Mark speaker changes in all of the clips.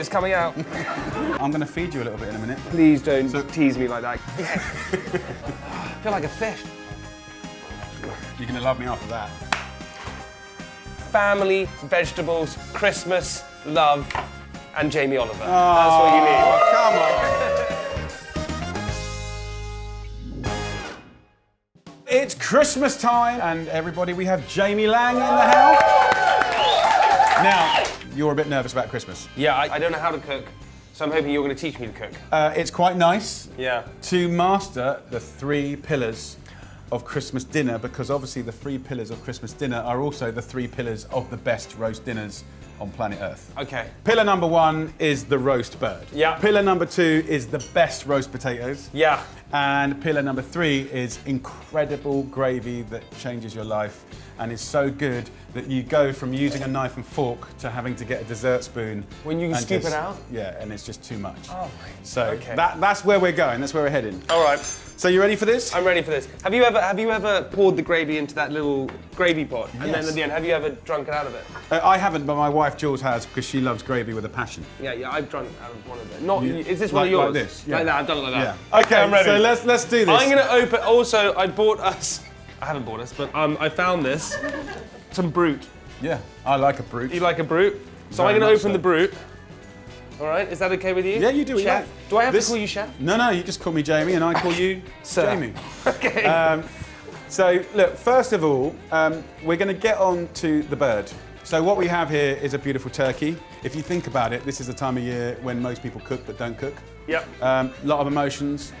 Speaker 1: it's coming out.
Speaker 2: I'm going to feed you a little bit in a minute.
Speaker 1: Please don't tease me like that. Yes. I feel like a fish.
Speaker 2: You're going to love me after that.
Speaker 1: Family, vegetables, Christmas, love, and Jamie Oliver. That's what you need.
Speaker 2: Come on. It's Christmas time, and everybody, we have Jamie Laing in the house. Now, you're a bit nervous about Christmas.
Speaker 1: Yeah, I don't know how to cook, so I'm hoping you're going to teach me to cook.
Speaker 2: It's quite nice
Speaker 1: to
Speaker 2: master the 3 pillars of Christmas dinner, because obviously the 3 pillars of Christmas dinner are also the 3 pillars of the best roast dinners on planet Earth.
Speaker 1: Okay.
Speaker 2: Pillar number 1 is the roast bird.
Speaker 1: Yeah.
Speaker 2: Pillar number 2 is the best roast potatoes.
Speaker 1: Yeah.
Speaker 2: And pillar number 3 is incredible gravy that changes your life and is so good that you go from using a knife and fork to having to get a dessert spoon.
Speaker 1: When you can scoop it out?
Speaker 2: Yeah, and it's just too much.
Speaker 1: Oh,
Speaker 2: so
Speaker 1: okay.
Speaker 2: that's where we're going, that's where we're heading.
Speaker 1: All right.
Speaker 2: So you ready for this?
Speaker 1: I'm ready for this. Have you ever poured the gravy into that little gravy pot?
Speaker 2: Yes.
Speaker 1: And then at the end, have you ever drunk it out of it?
Speaker 2: I haven't, but my wife Jules has, because she loves gravy with a passion.
Speaker 1: Yeah, I've drunk out of one of them. Not, is this one of yours?
Speaker 2: Like this? Yeah.
Speaker 1: Like that, I've done it like that.
Speaker 2: Yeah. Okay,
Speaker 1: I'm ready.
Speaker 2: so let's do this.
Speaker 1: I'm gonna open, also, I haven't bought us, but I found this, some Brute.
Speaker 2: Yeah, I like a Brute.
Speaker 1: You like a Brute? So
Speaker 2: Very
Speaker 1: I'm gonna
Speaker 2: much
Speaker 1: open
Speaker 2: so.
Speaker 1: the Brute. All right, is that okay with you?
Speaker 2: Yeah, you do it.
Speaker 1: Chef?
Speaker 2: Yeah.
Speaker 1: Do I have to call you chef?
Speaker 2: No, you just call me Jamie and I call you
Speaker 1: Sir.
Speaker 2: Jamie.
Speaker 1: Okay.
Speaker 2: So look, first of all, we're going to get on to the bird. So what we have here is a beautiful turkey. If you think about it, this is the time of year when most people cook but don't cook.
Speaker 1: Yep.
Speaker 2: A lot of emotions,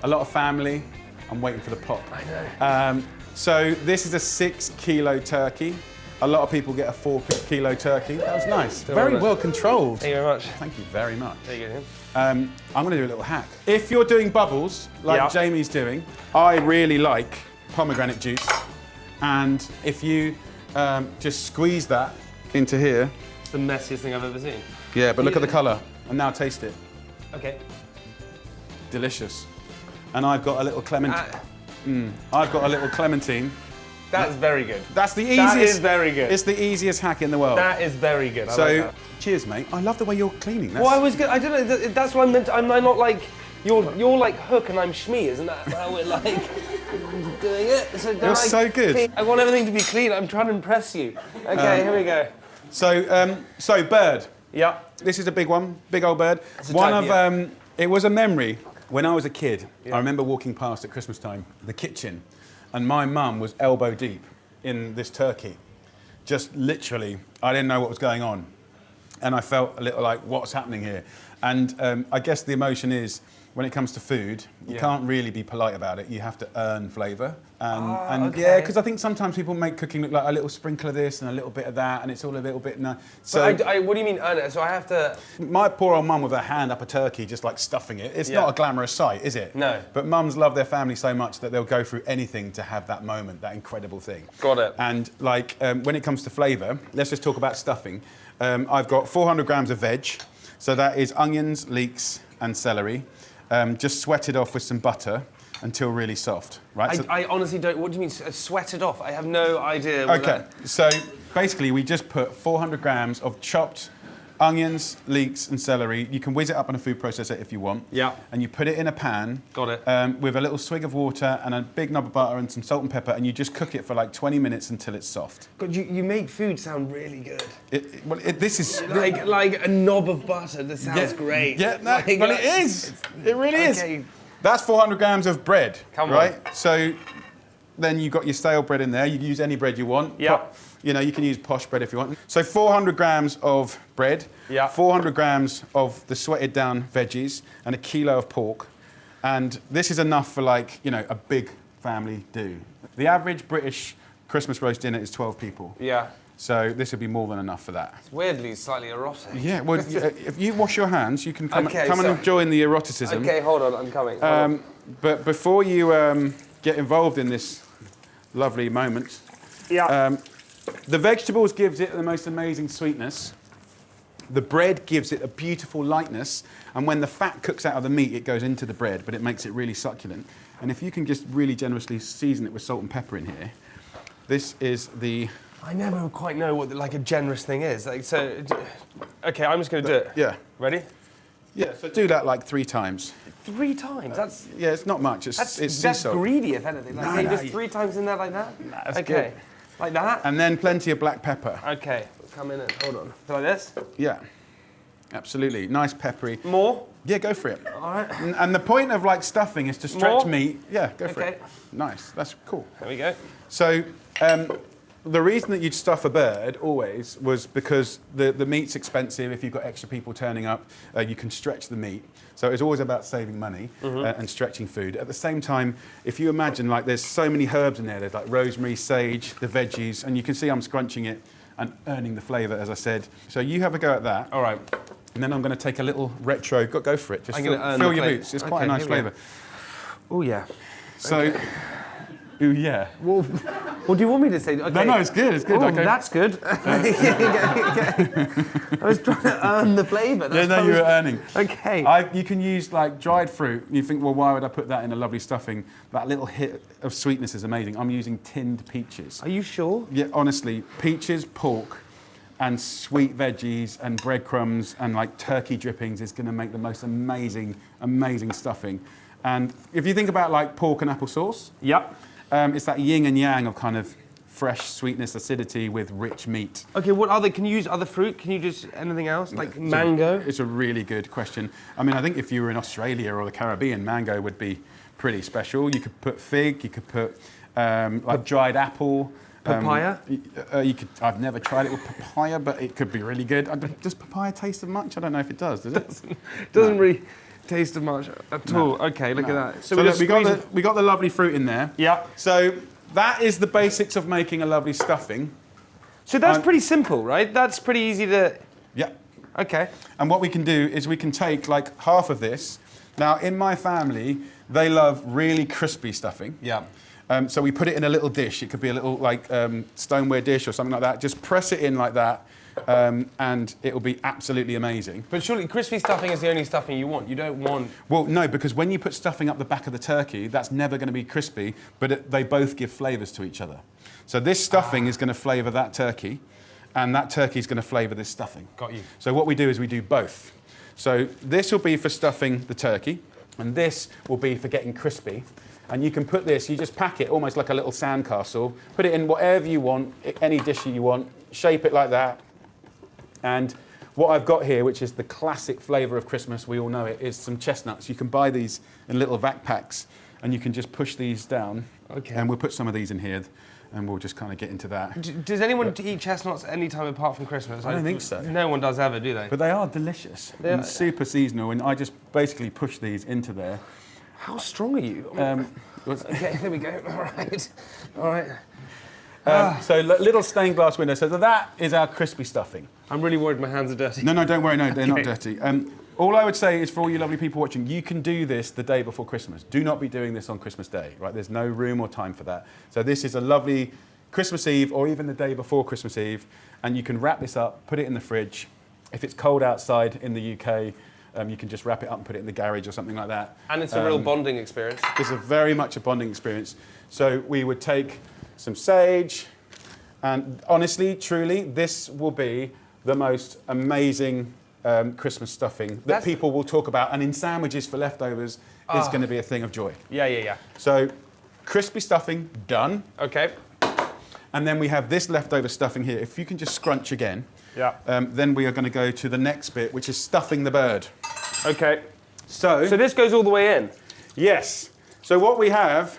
Speaker 2: a lot of family. I'm waiting for the pot.
Speaker 1: I know.
Speaker 2: So this is a 6 kilo turkey. A lot of people get a 4 kilo turkey. That was nice. Very well controlled.
Speaker 1: Thank you very much.
Speaker 2: Thank you very much.
Speaker 1: There you go.
Speaker 2: I'm going to do a little hack. If you're doing bubbles, like Jamie's doing, I really like pomegranate juice. And if you just squeeze that into here.
Speaker 1: It's the messiest thing I've ever seen.
Speaker 2: Yeah, but look at the colour. And now taste it.
Speaker 1: Okay.
Speaker 2: Delicious. And I've got a little I've got a little clementine.
Speaker 1: That's very good.
Speaker 2: That's the easiest.
Speaker 1: That is very good.
Speaker 2: It's the easiest hack in the world.
Speaker 1: That is very good. I
Speaker 2: so,
Speaker 1: like that.
Speaker 2: Cheers, mate. I love the way you're cleaning.
Speaker 1: Well, I was good. I don't know. That's what I meant. I'm not like you're like Hook and I'm Shmee, isn't that how we're like doing it? So
Speaker 2: you're so good.
Speaker 1: I want everything to be clean. I'm trying to impress you. Okay, here we go.
Speaker 2: So bird.
Speaker 1: Yeah.
Speaker 2: This is a big one, big old bird. It was a memory when I was a kid. Yeah. I remember walking past at Christmas time, the kitchen, and my mum was elbow deep in this turkey. Just literally, I didn't know what was going on. And I felt a little like, what's happening here? And I guess the emotion is, when it comes to food, you can't really be polite about it. You have to earn flavour. Yeah, because I think sometimes people make cooking look like a little sprinkle of this and a little bit of that, and it's all a little bit
Speaker 1: So what do you mean earn it? So I have to...
Speaker 2: My poor old mum with her hand up a turkey, just like stuffing it. It's not a glamorous sight, is it?
Speaker 1: No.
Speaker 2: But mums love their family so much that they'll go through anything to have that moment, that incredible thing.
Speaker 1: Got it.
Speaker 2: And like, when it comes to flavour, let's just talk about stuffing. I've got 400 grams of veg. So that is onions, leeks, and celery. Just sweat it off with some butter until really soft, right?
Speaker 1: I honestly don't. What do you mean sweat it off? I have no idea.
Speaker 2: Okay, so basically we just put 400 grams of chopped onions, leeks, and celery. You can whiz it up in a food processor if you want.
Speaker 1: Yeah.
Speaker 2: And you put it in a pan.
Speaker 1: Got it.
Speaker 2: With a little swig of water and a big knob of butter and some salt and pepper, and you just cook it for like 20 minutes until it's soft.
Speaker 1: God, you make food sound really good.
Speaker 2: This is
Speaker 1: like a knob of butter. That sounds great.
Speaker 2: Yeah, well, it is. It really is. That's 400 grams of bread.
Speaker 1: Come on.
Speaker 2: Right? So then you've got your stale bread in there. You can use any bread you want.
Speaker 1: Yeah.
Speaker 2: You know, you can use posh bread if you want. So 400 grams of bread, 400 grams of the sweated down veggies, and a kilo of pork. And this is enough for like, you know, a big family do. The average British Christmas roast dinner is 12 people.
Speaker 1: Yeah.
Speaker 2: So this would be more than enough for that.
Speaker 1: It's weirdly slightly erotic.
Speaker 2: Yeah, well, if you wash your hands, you can come and join the eroticism.
Speaker 1: Okay, hold on, I'm coming.
Speaker 2: But before you get involved in this lovely moment, the vegetables gives it the most amazing sweetness. The bread gives it a beautiful lightness, and when the fat cooks out of the meat, it goes into the bread, but it makes it really succulent. And if you can just really generously season it with salt and pepper in here, this is the
Speaker 1: I never quite know what like a generous thing is. Like so. Okay, I'm just going to do it.
Speaker 2: Yeah.
Speaker 1: Ready?
Speaker 2: Yeah. So do that like 3 times.
Speaker 1: 3 times. That's
Speaker 2: it's not much. It's sea salt.
Speaker 1: greedy, if anything. Like, just 3 times in there like that.
Speaker 2: That's
Speaker 1: okay.
Speaker 2: good.
Speaker 1: Like that.
Speaker 2: And then plenty of black pepper.
Speaker 1: Okay. Come in and hold on. Like this.
Speaker 2: Yeah. Absolutely. Nice peppery.
Speaker 1: More.
Speaker 2: Yeah, go for it.
Speaker 1: All right.
Speaker 2: And the point of like stuffing is to stretch meat. Yeah, go for it. Nice. That's cool.
Speaker 1: There we go.
Speaker 2: So. The reason that you'd stuff a bird always was because the meat's expensive. If you've got extra people turning up, you can stretch the meat. So it's always about saving money and stretching food. At the same time, if you imagine like there's so many herbs in there, there's like rosemary, sage, the veggies, and you can see I'm scrunching it and earning the flavour, as I said. So you have a go at that.
Speaker 1: All right.
Speaker 2: And then I'm going to take a little retro. Go for it. Just fill your boots. It's quite a nice flavour.
Speaker 1: Oh yeah.
Speaker 2: So.
Speaker 1: Okay.
Speaker 2: Ooh, yeah.
Speaker 1: Well, what do you want me to say? Okay.
Speaker 2: No, it's good. It's good.
Speaker 1: Oh,
Speaker 2: okay.
Speaker 1: That's good. I was trying to earn the flavour.
Speaker 2: Yeah, no, you were earning.
Speaker 1: Okay.
Speaker 2: You can use like dried fruit. You think, well, why would I put that in a lovely stuffing? That little hit of sweetness is amazing. I'm using tinned peaches.
Speaker 1: Are you sure?
Speaker 2: Yeah, honestly, peaches, pork, and sweet veggies and breadcrumbs and like turkey drippings is going to make the most amazing, amazing stuffing. And if you think about like pork and apple sauce.
Speaker 1: Yep.
Speaker 2: It's that yin and yang of kind of fresh sweetness, acidity with rich meat.
Speaker 1: Okay, what other, can you use other fruit? Can you just, anything else? Like mango?
Speaker 2: It's a really good question. I mean, I think if you were in Australia or the Caribbean, mango would be pretty special. You could put fig, you could put like dried apple.
Speaker 1: Papaya?
Speaker 2: You could. I've never tried it with papaya, but it could be really good. Does papaya taste of much? I don't know if it does. Does it?
Speaker 1: Doesn't really taste of much at all. Okay, look at that.
Speaker 2: So look, we got the lovely fruit in there.
Speaker 1: Yeah.
Speaker 2: So that is the basics of making a lovely stuffing.
Speaker 1: So that's pretty simple, right? That's pretty easy to...
Speaker 2: Yeah.
Speaker 1: Okay.
Speaker 2: And what we can do is we can take like half of this. Now, in my family, they love really crispy stuffing.
Speaker 1: Yeah.
Speaker 2: So we put it in a little dish. It could be a little like stoneware dish or something like that. Just press it in like that. And it will be absolutely amazing.
Speaker 1: But surely crispy stuffing is the only stuffing you want. You don't want...
Speaker 2: Well, no, because when you put stuffing up the back of the turkey, that's never going to be crispy, but they both give flavours to each other. So this stuffing is going to flavour that turkey, and that turkey is going to flavour this stuffing.
Speaker 1: Got you.
Speaker 2: So what we do is we do both. So this will be for stuffing the turkey, and this will be for getting crispy. And you can put this, you just pack it almost like a little sandcastle, put it in whatever you want, any dish you want, shape it like that. And what I've got here, which is the classic flavour of Christmas, we all know it, is some chestnuts. You can buy these in little vac packs, and you can just push these down. Okay. And we'll put some of these in here, and we'll just kind of get into that.
Speaker 1: Does anyone eat chestnuts any time apart from Christmas?
Speaker 2: I don't think so.
Speaker 1: No one does ever, do they?
Speaker 2: But they are delicious and super seasonal, and I just basically push these into there.
Speaker 1: How strong are you? Okay, there we go. All right. All right.
Speaker 2: So little stained glass window. So that is our crispy stuffing.
Speaker 1: I'm really worried my hands are dirty.
Speaker 2: No, don't worry. No, they're not dirty. All I would say is for all you lovely people watching, you can do this the day before Christmas. Do not be doing this on Christmas Day, right? There's no room or time for that. So this is a lovely Christmas Eve or even the day before Christmas Eve, and you can wrap this up, put it in the fridge. If it's cold outside in the UK, you can just wrap it up and put it in the garage or something like that.
Speaker 1: And it's a real bonding experience.
Speaker 2: It's very much a bonding experience. So we would take some sage, and honestly, truly, this will be the most amazing Christmas stuffing that people will talk about, and in sandwiches for leftovers is going to be a thing of joy.
Speaker 1: Yeah.
Speaker 2: So crispy stuffing, done.
Speaker 1: Okay.
Speaker 2: And then we have this leftover stuffing here. If you can just scrunch again.
Speaker 1: Yeah.
Speaker 2: Then we are going to go to the next bit, which is stuffing the bird.
Speaker 1: Okay.
Speaker 2: So
Speaker 1: this goes all the way in?
Speaker 2: Yes. So what we have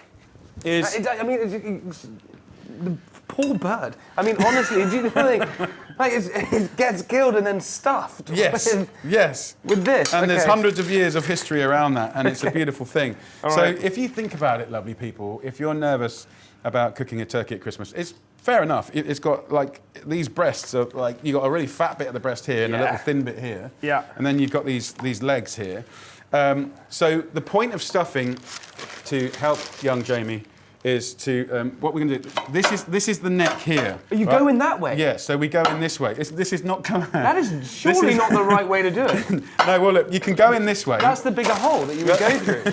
Speaker 2: is...
Speaker 1: the poor bird. I mean, honestly, do you know what like it gets killed and then stuffed?
Speaker 2: Yes, yes.
Speaker 1: With this?
Speaker 2: And there's hundreds of years of history around that, and it's a beautiful thing.
Speaker 1: All
Speaker 2: so
Speaker 1: right.
Speaker 2: if you think about it, lovely people, if you're nervous about cooking a turkey at Christmas, it's fair enough. It's got, like, these breasts are, like, you've got a really fat bit of the breast here and a little thin bit here.
Speaker 1: Yeah.
Speaker 2: And then you've got these legs here. So the point of stuffing, to help young Jamie, is to, what we're going to do, this is the neck here.
Speaker 1: Are you going that way?
Speaker 2: Yeah, so we go in this way. This is not coming out.
Speaker 1: That is surely not the right way to do it.
Speaker 2: No, well, look, you can go in this way.
Speaker 1: That's the bigger hole that you would go through.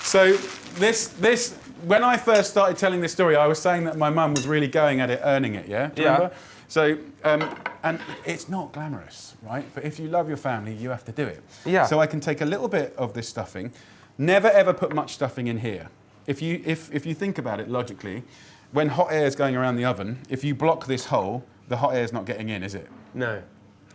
Speaker 2: So this when I first started telling this story, I was saying that my mum was really going at it, earning it, yeah? Do you remember? So, and it's not glamorous, right? But if you love your family, you have to do it.
Speaker 1: Yeah.
Speaker 2: So I can take a little bit of this stuffing. Never ever put much stuffing in here. If you think about it logically, when hot air is going around the oven, if you block this hole, the hot air is not getting in, is it?
Speaker 1: No.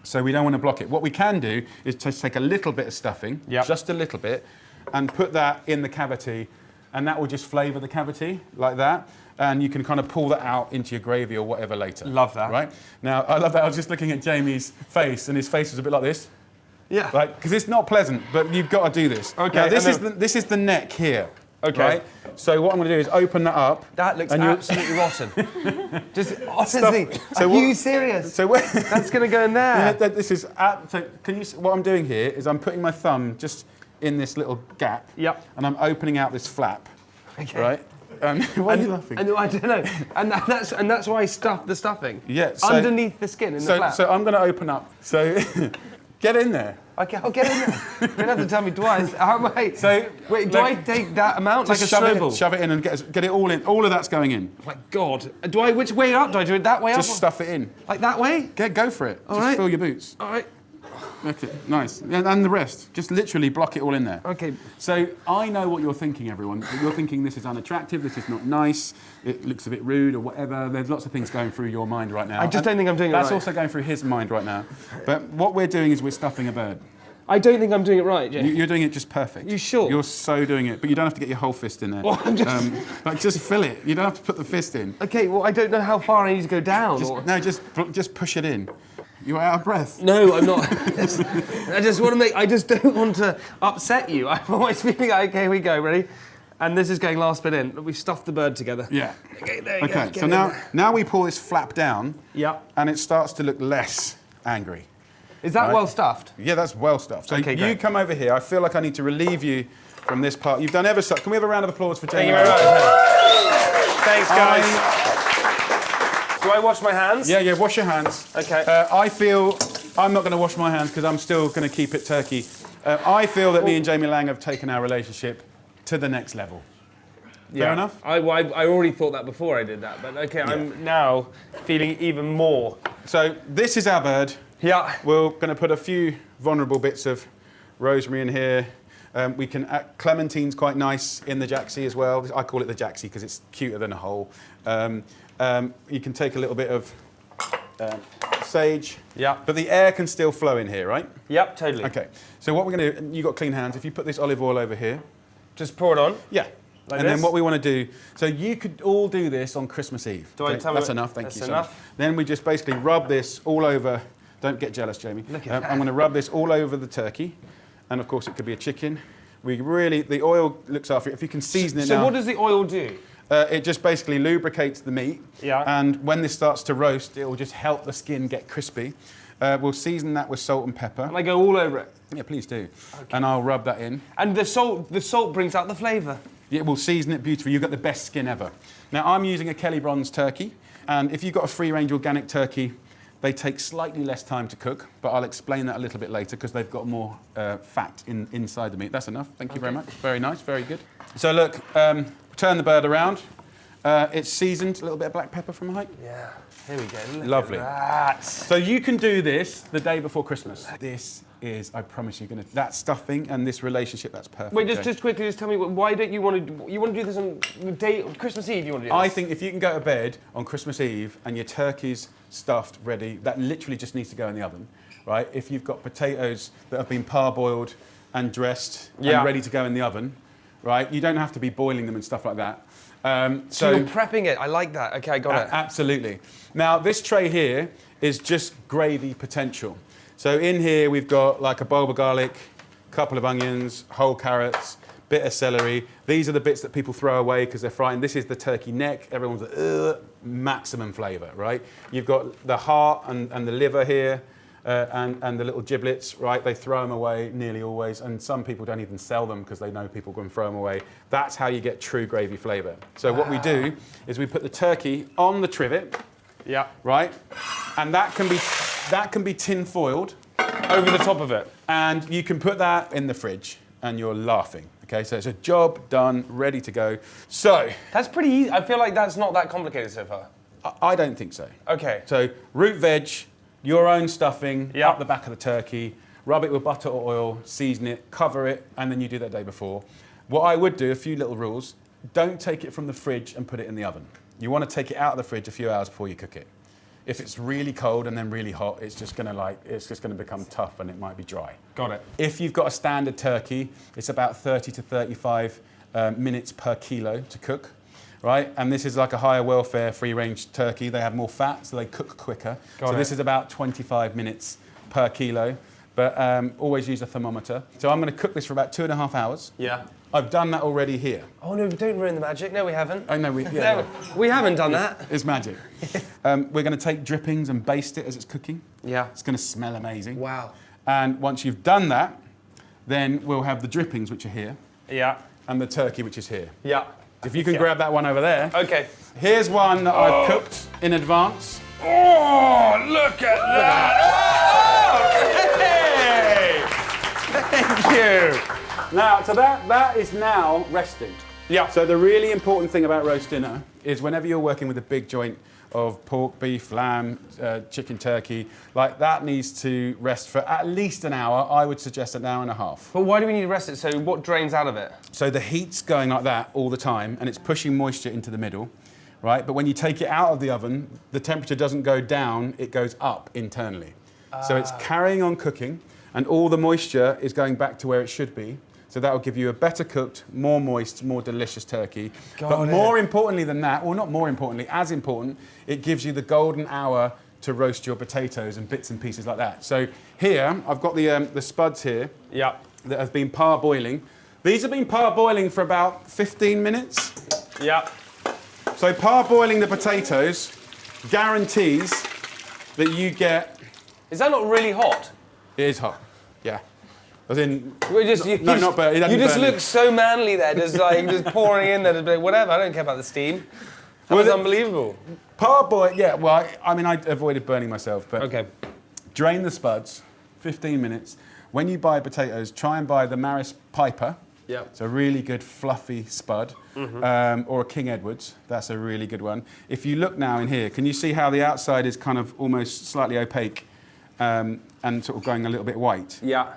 Speaker 2: So we don't want to block it. What we can do is just take a little bit of stuffing, just a little bit, and put that in the cavity, and that will just flavour the cavity like that. And you can kind of pull that out into your gravy or whatever later.
Speaker 1: Love that.
Speaker 2: Right? Now, I love that. I was just looking at Jamie's face, and his face was a bit like this.
Speaker 1: Yeah.
Speaker 2: Right? Because it's not pleasant, but you've got to do this.
Speaker 1: Okay.
Speaker 2: Now, this is the neck here.
Speaker 1: Okay.
Speaker 2: Right? So what I'm going to do is open that up.
Speaker 1: That looks absolutely rotten. Just honestly, are you serious?
Speaker 2: So
Speaker 1: that's going to go in there.
Speaker 2: This is. So can you? What I'm doing here is I'm putting my thumb just in this little gap.
Speaker 1: Yep.
Speaker 2: And I'm opening out this flap. Okay. Right. Why are you laughing?
Speaker 1: And I don't know. And that's why I stuff the stuffing.
Speaker 2: Yeah. So,
Speaker 1: underneath the skin in the flap.
Speaker 2: So I'm going to open up. So get in there.
Speaker 1: Okay, I'll get in there. You don't have to tell me twice. Wait, do I take that amount like a
Speaker 2: shove
Speaker 1: snowball?
Speaker 2: Shove it in and get it all in. All of that's going in.
Speaker 1: Oh my God. Which way up? Do I do it that way up?
Speaker 2: Just stuff it in.
Speaker 1: Like that way?
Speaker 2: Go for it.
Speaker 1: All
Speaker 2: just
Speaker 1: right.
Speaker 2: fill your boots.
Speaker 1: All right.
Speaker 2: Okay, nice. And the rest. Just literally block it all in there.
Speaker 1: Okay.
Speaker 2: So I know what you're thinking, everyone. You're thinking this is unattractive, this is not nice, it looks a bit rude or whatever. There's lots of things going through your mind right now.
Speaker 1: I just don't think I'm doing it right.
Speaker 2: That's also going through his mind right now. But what we're doing is we're stuffing a bird.
Speaker 1: I don't think I'm doing it right, Jay.
Speaker 2: You're doing it just perfect.
Speaker 1: You sure?
Speaker 2: You're so doing it, but you don't have to get your whole fist in there.
Speaker 1: Well, I'm just...
Speaker 2: just fill it. You don't have to put the fist in.
Speaker 1: Okay, well, I don't know how far I need to go down.
Speaker 2: Just push it in. You're out of breath.
Speaker 1: No, I'm not. I just don't want to upset you. I'm always feeling like, okay, here we go, ready? And this is going last bit in. We stuffed the bird together.
Speaker 2: Yeah.
Speaker 1: Okay, there you go.
Speaker 2: Okay, so now we pull this flap down.
Speaker 1: Yeah.
Speaker 2: And it starts to look less angry.
Speaker 1: Is that well stuffed?
Speaker 2: Yeah, that's well stuffed. So
Speaker 1: okay,
Speaker 2: you
Speaker 1: great.
Speaker 2: come over here. I feel like I need to relieve you from this part. You've done ever so. Can we have a round of applause for Jamie?
Speaker 1: Thank you very much. Thanks, guys. Do I wash my hands?
Speaker 2: Yeah, wash your hands.
Speaker 1: Okay.
Speaker 2: I feel I'm not going to wash my hands because I'm still going to keep it turkey. I feel that me and Jamie Laing have taken our relationship to the next level. Fair enough?
Speaker 1: I already thought that before I did that, but okay, yeah. I'm now feeling even more.
Speaker 2: So this is our bird.
Speaker 1: Yeah.
Speaker 2: We're going to put a few vulnerable bits of rosemary in here. We can clementine's quite nice in the jacksie as well. I call it the jacksie because it's cuter than a hole. You can take a little bit of sage. Yeah. But the air can still flow in here, right?
Speaker 1: Yep, totally.
Speaker 2: Okay. So what we're going to do, you've got clean hands. If you put this olive oil over here.
Speaker 1: Just pour it on?
Speaker 2: Yeah.
Speaker 1: Like
Speaker 2: and then what we want to do, so you could all do this on Christmas Eve. That's enough, thank you so much. Then we just basically rub this all over. Don't get jealous, Jamie.
Speaker 1: Look at that.
Speaker 2: I'm going to rub this all over the turkey. And of course it could be a chicken. The oil looks after it. If you can season it now.
Speaker 1: So what does the oil do?
Speaker 2: It just basically lubricates the meat.
Speaker 1: Yeah.
Speaker 2: And when this starts to roast, it will just help the skin get crispy. We'll season that with salt and pepper.
Speaker 1: And I go all over it?
Speaker 2: Yeah, please do. Okay. And I'll rub that in.
Speaker 1: And the salt brings out the flavour?
Speaker 2: Yeah, we'll season it beautifully. You've got the best skin ever. Now, I'm using a Kelly Bronze turkey. And if you've got a free-range organic turkey, they take slightly less time to cook, but I'll explain that a little bit later because they've got more fat inside the meat. That's enough. Thank you very much. Very nice. Very good. So look, turn the bird around. It's seasoned. A little bit of black pepper from height.
Speaker 1: Yeah. Here we go. Look
Speaker 2: Lovely.
Speaker 1: At that.
Speaker 2: So you can do this the day before Christmas. This is, I promise you, that stuffing and this relationship, that's perfect.
Speaker 1: Wait, just quickly, tell me, why don't you want to do this on the day, Christmas Eve, you want to do this?
Speaker 2: I think if you can go to bed on Christmas Eve and your turkey's stuffed, ready, that literally just needs to go in the oven, right? If you've got potatoes that have been parboiled and dressed and ready to go in the oven, right? You don't have to be boiling them and stuff like that.
Speaker 1: So you're prepping it. I like that. Okay, I got it.
Speaker 2: Absolutely. Now, this tray here is just gravy potential. So in here, we've got like a bulb of garlic, a couple of onions, whole carrots, bit of celery. These are the bits that people throw away because they're frightened. This is the turkey neck. Everyone's like, ugh, maximum flavour, right? You've got the heart and the liver here. And the little giblets, right? They throw them away nearly always, and some people don't even sell them because they know people are going to throw them away. That's how you get true gravy flavour. So what we do is we put the turkey on the trivet, right? And that can be tin foiled
Speaker 1: over the top of it,
Speaker 2: and you can put that in the fridge. And you're laughing. Okay, so it's a job done, ready to go. So
Speaker 1: That's pretty easy. I feel like that's not that complicated so far.
Speaker 2: I don't think so.
Speaker 1: Okay.
Speaker 2: So root veg, your own stuffing,
Speaker 1: Yeah.
Speaker 2: up the back of the turkey, rub it with butter or oil, season it, cover it, and then you do that day before. What I would do, a few little rules, don't take it from the fridge and put it in the oven. You want to take it out of the fridge a few hours before you cook it. If it's really cold and then really hot, it's just going to become tough and it might be dry.
Speaker 1: Got it.
Speaker 2: If you've got a standard turkey, it's about 30 to 35 minutes per kilo to cook, right? And this is like a higher welfare free-range turkey. They have more fat, so they cook quicker. This is about 25 minutes per kilo, but always use a thermometer. So I'm going to cook this for about 2.5 hours.
Speaker 1: Yeah.
Speaker 2: I've done that already here.
Speaker 1: Oh no, don't ruin the magic. No, we haven't.
Speaker 2: Oh no,
Speaker 1: No, we haven't done that.
Speaker 2: It's magic. We're going to take drippings and baste it as it's cooking.
Speaker 1: Yeah.
Speaker 2: It's going to smell amazing.
Speaker 1: Wow.
Speaker 2: And once you've done that, then we'll have the drippings, which are here,
Speaker 1: Yeah.
Speaker 2: and the turkey, which is here.
Speaker 1: Yeah.
Speaker 2: If you can grab that one over there.
Speaker 1: Okay.
Speaker 2: Here's one that I've cooked in advance.
Speaker 1: Oh, look at that! Oh, hey! Thank you.
Speaker 2: Now, so that is now resting.
Speaker 1: Yeah.
Speaker 2: So the really important thing about roast dinner is whenever you're working with a big joint of pork, beef, lamb, chicken, turkey, like that needs to rest for at least an hour. I would suggest an hour and a half.
Speaker 1: But why do we need to rest it? So what drains out of it?
Speaker 2: So the heat's going like that all the time and it's pushing moisture into the middle, right? But when you take it out of the oven, the temperature doesn't go down, it goes up internally. So it's carrying on cooking and all the moisture is going back to where it should be. So that will give you a better cooked, more moist, more delicious turkey. But more importantly than that, or not more importantly, as important, it gives you the golden hour to roast your potatoes and bits and pieces like that. So here, I've got the spuds here that have been parboiling. These have been parboiling for about 15 minutes.
Speaker 1: Yeah.
Speaker 2: So parboiling the potatoes guarantees that you get...
Speaker 1: Is that not really hot?
Speaker 2: It is hot, yeah. As in,
Speaker 1: not burn. You just look so manly there, just pouring in there, just like, whatever. I don't care about the steam. That was unbelievable.
Speaker 2: Parboil, yeah. Well, I mean, I avoided burning myself, but
Speaker 1: okay.
Speaker 2: Drain the spuds, 15 minutes. When you buy potatoes, try and buy the Maris Piper.
Speaker 1: Yeah.
Speaker 2: It's a really good fluffy spud, or a King Edwards. That's a really good one. If you look now in here, can you see how the outside is kind of almost slightly opaque and sort of going a little bit white?
Speaker 1: Yeah.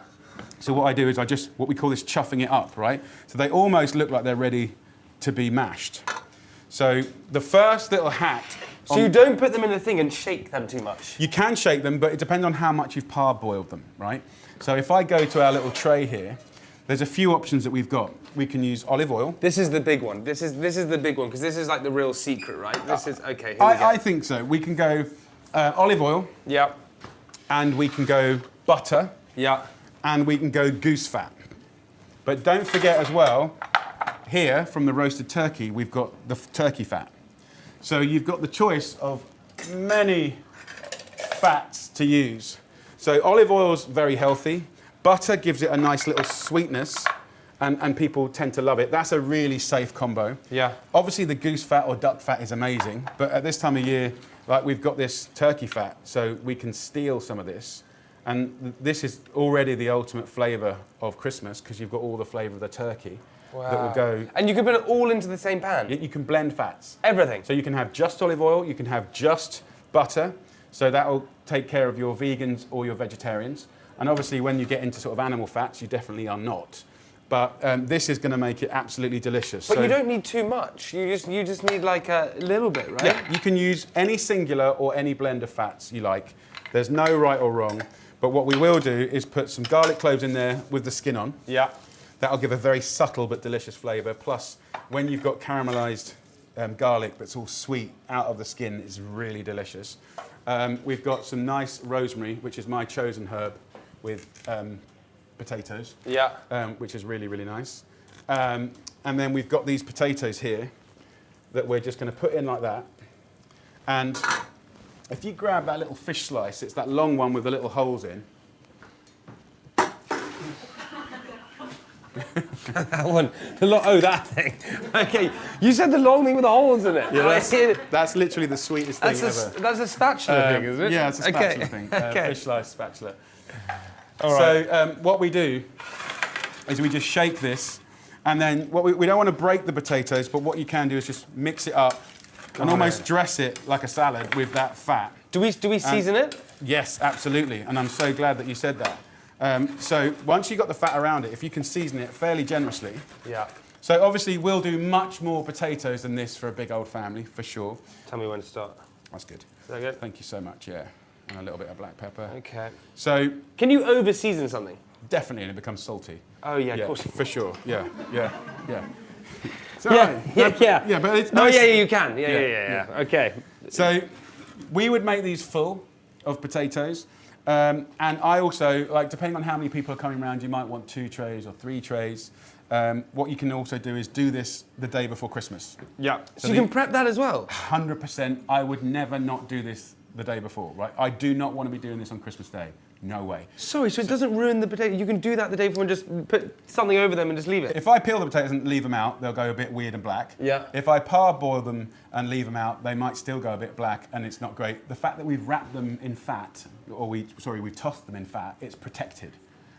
Speaker 2: So what I do is I just, what we call this chuffing it up, right? So they almost look like they're ready to be mashed. So the first little hack...
Speaker 1: So you don't put them in the thing and shake them too much?
Speaker 2: You can shake them, but it depends on how much you've parboiled them, right? So if I go to our little tray here, there's a few options that we've got. We can use olive oil.
Speaker 1: This is the big one. This is the big one, because this is like the real secret, right? This is, okay, here
Speaker 2: I think so. We can go olive oil.
Speaker 1: Yeah.
Speaker 2: And we can go butter.
Speaker 1: Yeah.
Speaker 2: And we can go goose fat. But don't forget as well, here from the roasted turkey, we've got the turkey fat. So you've got the choice of many fats to use. So olive oil's very healthy. Butter gives it a nice little sweetness, and people tend to love it. That's a really safe combo.
Speaker 1: Yeah.
Speaker 2: Obviously the goose fat or duck fat is amazing, but at this time of year, like we've got this turkey fat, so we can steal some of this. And this is already the ultimate flavour of Christmas, because you've got all the flavour of the turkey that will go...
Speaker 1: And you can put it all into the same pan?
Speaker 2: You can blend fats.
Speaker 1: Everything?
Speaker 2: So you can have just olive oil, you can have just butter, so that will take care of your vegans or your vegetarians. And obviously when you get into sort of animal fats, you definitely are not. But this is going to make it absolutely delicious.
Speaker 1: But you don't need too much. You just need like a little bit, right?
Speaker 2: Yeah, you can use any singular or any blend of fats you like. There's no right or wrong. But what we will do is put some garlic cloves in there with the skin on.
Speaker 1: Yeah.
Speaker 2: That'll give a very subtle but delicious flavour. Plus, when you've got caramelised garlic that's all sweet out of the skin, it's really delicious. We've got some nice rosemary, which is my chosen herb, with potatoes. Yeah. Which is really, really nice. And then we've got these potatoes here that we're just going to put in like that. And if you grab that little fish slice, it's that long one with the little holes in.
Speaker 1: That one. That thing. Okay, you said the long thing with the holes in it.
Speaker 2: Yeah, that's literally the sweetest thing ever.
Speaker 1: That's a spatula thing, isn't it?
Speaker 2: Yeah, it's a spatula thing. Fish slice spatula.
Speaker 1: All right.
Speaker 2: So what we do is we just shake this, And then we don't want to break the potatoes, but what you can do is just mix it up and almost dress it like a salad with that fat.
Speaker 1: Do we season it?
Speaker 2: Yes, absolutely. And I'm so glad that you said that. So once you've got the fat around it, if you can season it fairly generously.
Speaker 1: Yeah.
Speaker 2: So obviously we'll do much more potatoes than this for a big old family, for sure.
Speaker 1: Tell me when to start.
Speaker 2: That's good.
Speaker 1: Is that good?
Speaker 2: Thank you so much, yeah. And a little bit of black pepper.
Speaker 1: Okay.
Speaker 2: So
Speaker 1: can you over season something?
Speaker 2: definitely, and it becomes salty.
Speaker 1: Oh yeah, of course.
Speaker 2: For sure, yeah. So,
Speaker 1: Yeah,
Speaker 2: Yeah, but it's nice.
Speaker 1: Oh yeah, you can. Yeah. Okay.
Speaker 2: So we would make these full of potatoes. And I also, like, depending on how many people are coming around, you might want 2 trays or 3 trays. What you can also do is do this the day before Christmas.
Speaker 1: Yeah. So you can prep that as well?
Speaker 2: 100%. I would never not do this the day before, right? I do not want to be doing this on Christmas Day. No way.
Speaker 1: Sorry, so it doesn't ruin the potato. You can do that the day before and just put something over them and just leave it?
Speaker 2: If I peel the potatoes and leave them out, they'll go a bit weird and black.
Speaker 1: Yeah.
Speaker 2: If I parboil them and leave them out, they might still go a bit black, and it's not great. The fact that we've wrapped them in fat, or we've tossed them in fat, it's protected,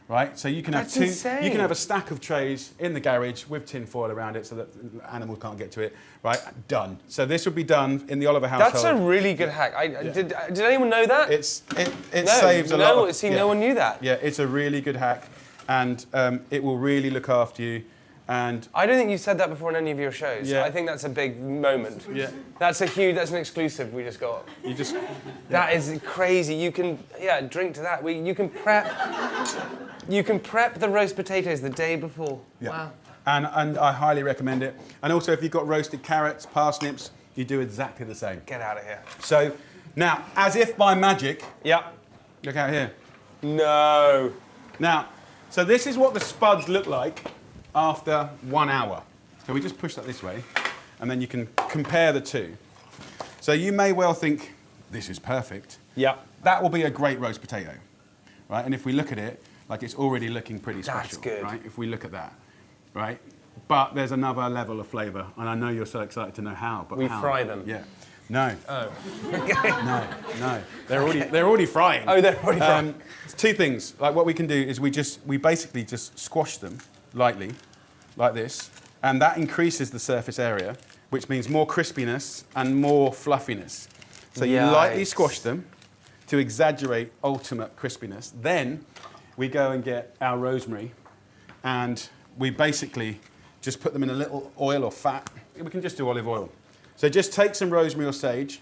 Speaker 2: right? So you can have
Speaker 1: That's insane.
Speaker 2: You can have a stack of trays in the garage with tin foil around it so that animals can't get to it, right? Done. So this would be done in the Oliver household.
Speaker 1: That's a really good hack. Did anyone know that?
Speaker 2: It saves a lot of...
Speaker 1: See, no one knew that.
Speaker 2: Yeah, it's a really good hack, and it will really look after you. And
Speaker 1: I don't think you've said that before in any of your shows.
Speaker 2: Yeah.
Speaker 1: I think that's a big moment.
Speaker 2: Yeah.
Speaker 1: That's an exclusive we just got.
Speaker 2: you just...
Speaker 1: That is crazy. You can, drink to that. You can prep the roast potatoes the day before.
Speaker 2: Yeah.
Speaker 1: Wow.
Speaker 2: And I highly recommend it. And also, if you've got roasted carrots, parsnips, you do exactly the same.
Speaker 1: Get out of here.
Speaker 2: So, now, as if by magic...
Speaker 1: Yeah.
Speaker 2: Look out here.
Speaker 1: No.
Speaker 2: Now, so this is what the spuds look like after 1 hour. So we just push that this way, and then you can compare the two. So you may well think, this is perfect.
Speaker 1: Yeah.
Speaker 2: That will be a great roast potato, right? And if we look at it, like, it's already looking pretty special.
Speaker 1: That's good.
Speaker 2: Right? If we look at that, right? But there's another level of flavour, and I know you're so excited to know how. But
Speaker 1: We
Speaker 2: how?
Speaker 1: fry them.
Speaker 2: Yeah. No.
Speaker 1: Oh. Okay.
Speaker 2: No. They're already frying.
Speaker 1: Oh, they're already frying.
Speaker 2: 2 things. Like, what we can do is we basically just squash them lightly, like this, and that increases the surface area, which means more crispiness and more fluffiness. So you lightly squash them to exaggerate ultimate crispiness. Then we go and get our rosemary, and we basically just put them in a little oil or fat. We can just do olive oil. So just take some rosemary or sage,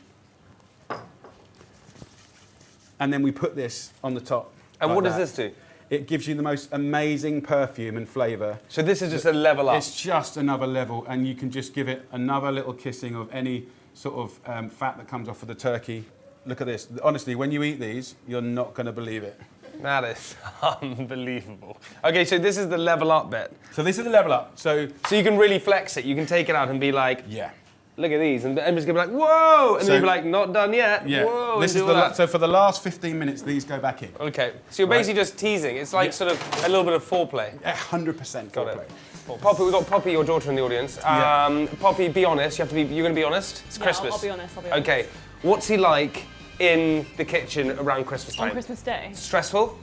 Speaker 2: and then we put this on the top.
Speaker 1: And
Speaker 2: like
Speaker 1: what does
Speaker 2: that.
Speaker 1: this do?
Speaker 2: It gives you the most amazing perfume and flavour.
Speaker 1: So this is just a level up?
Speaker 2: It's just another level, and you can just give it another little kissing of any sort of fat that comes off of the turkey. Look at this. Honestly, when you eat these, you're not going to believe it.
Speaker 1: That is unbelievable. Okay, so this is the level up bit.
Speaker 2: So this is the level up. So
Speaker 1: you can really flex it. You can take it out and be like,
Speaker 2: yeah.
Speaker 1: Look at these, and everybody's gonna be like, whoa, and then you'll be like, not done yet.
Speaker 2: Yeah.
Speaker 1: Whoa,
Speaker 2: This is so for the last 15 minutes, these go back in.
Speaker 1: Okay, so you're basically just teasing. It's like sort of a little bit of foreplay.
Speaker 2: 100%
Speaker 1: Got
Speaker 2: foreplay.
Speaker 1: it. Poppy, we've got Poppy, your daughter in the audience. Poppy, be honest. You're gonna be honest. It's Christmas.
Speaker 3: I'll be honest.
Speaker 1: Okay, what's he like in the kitchen around Christmas time?
Speaker 3: On Christmas Day.
Speaker 1: Stressful?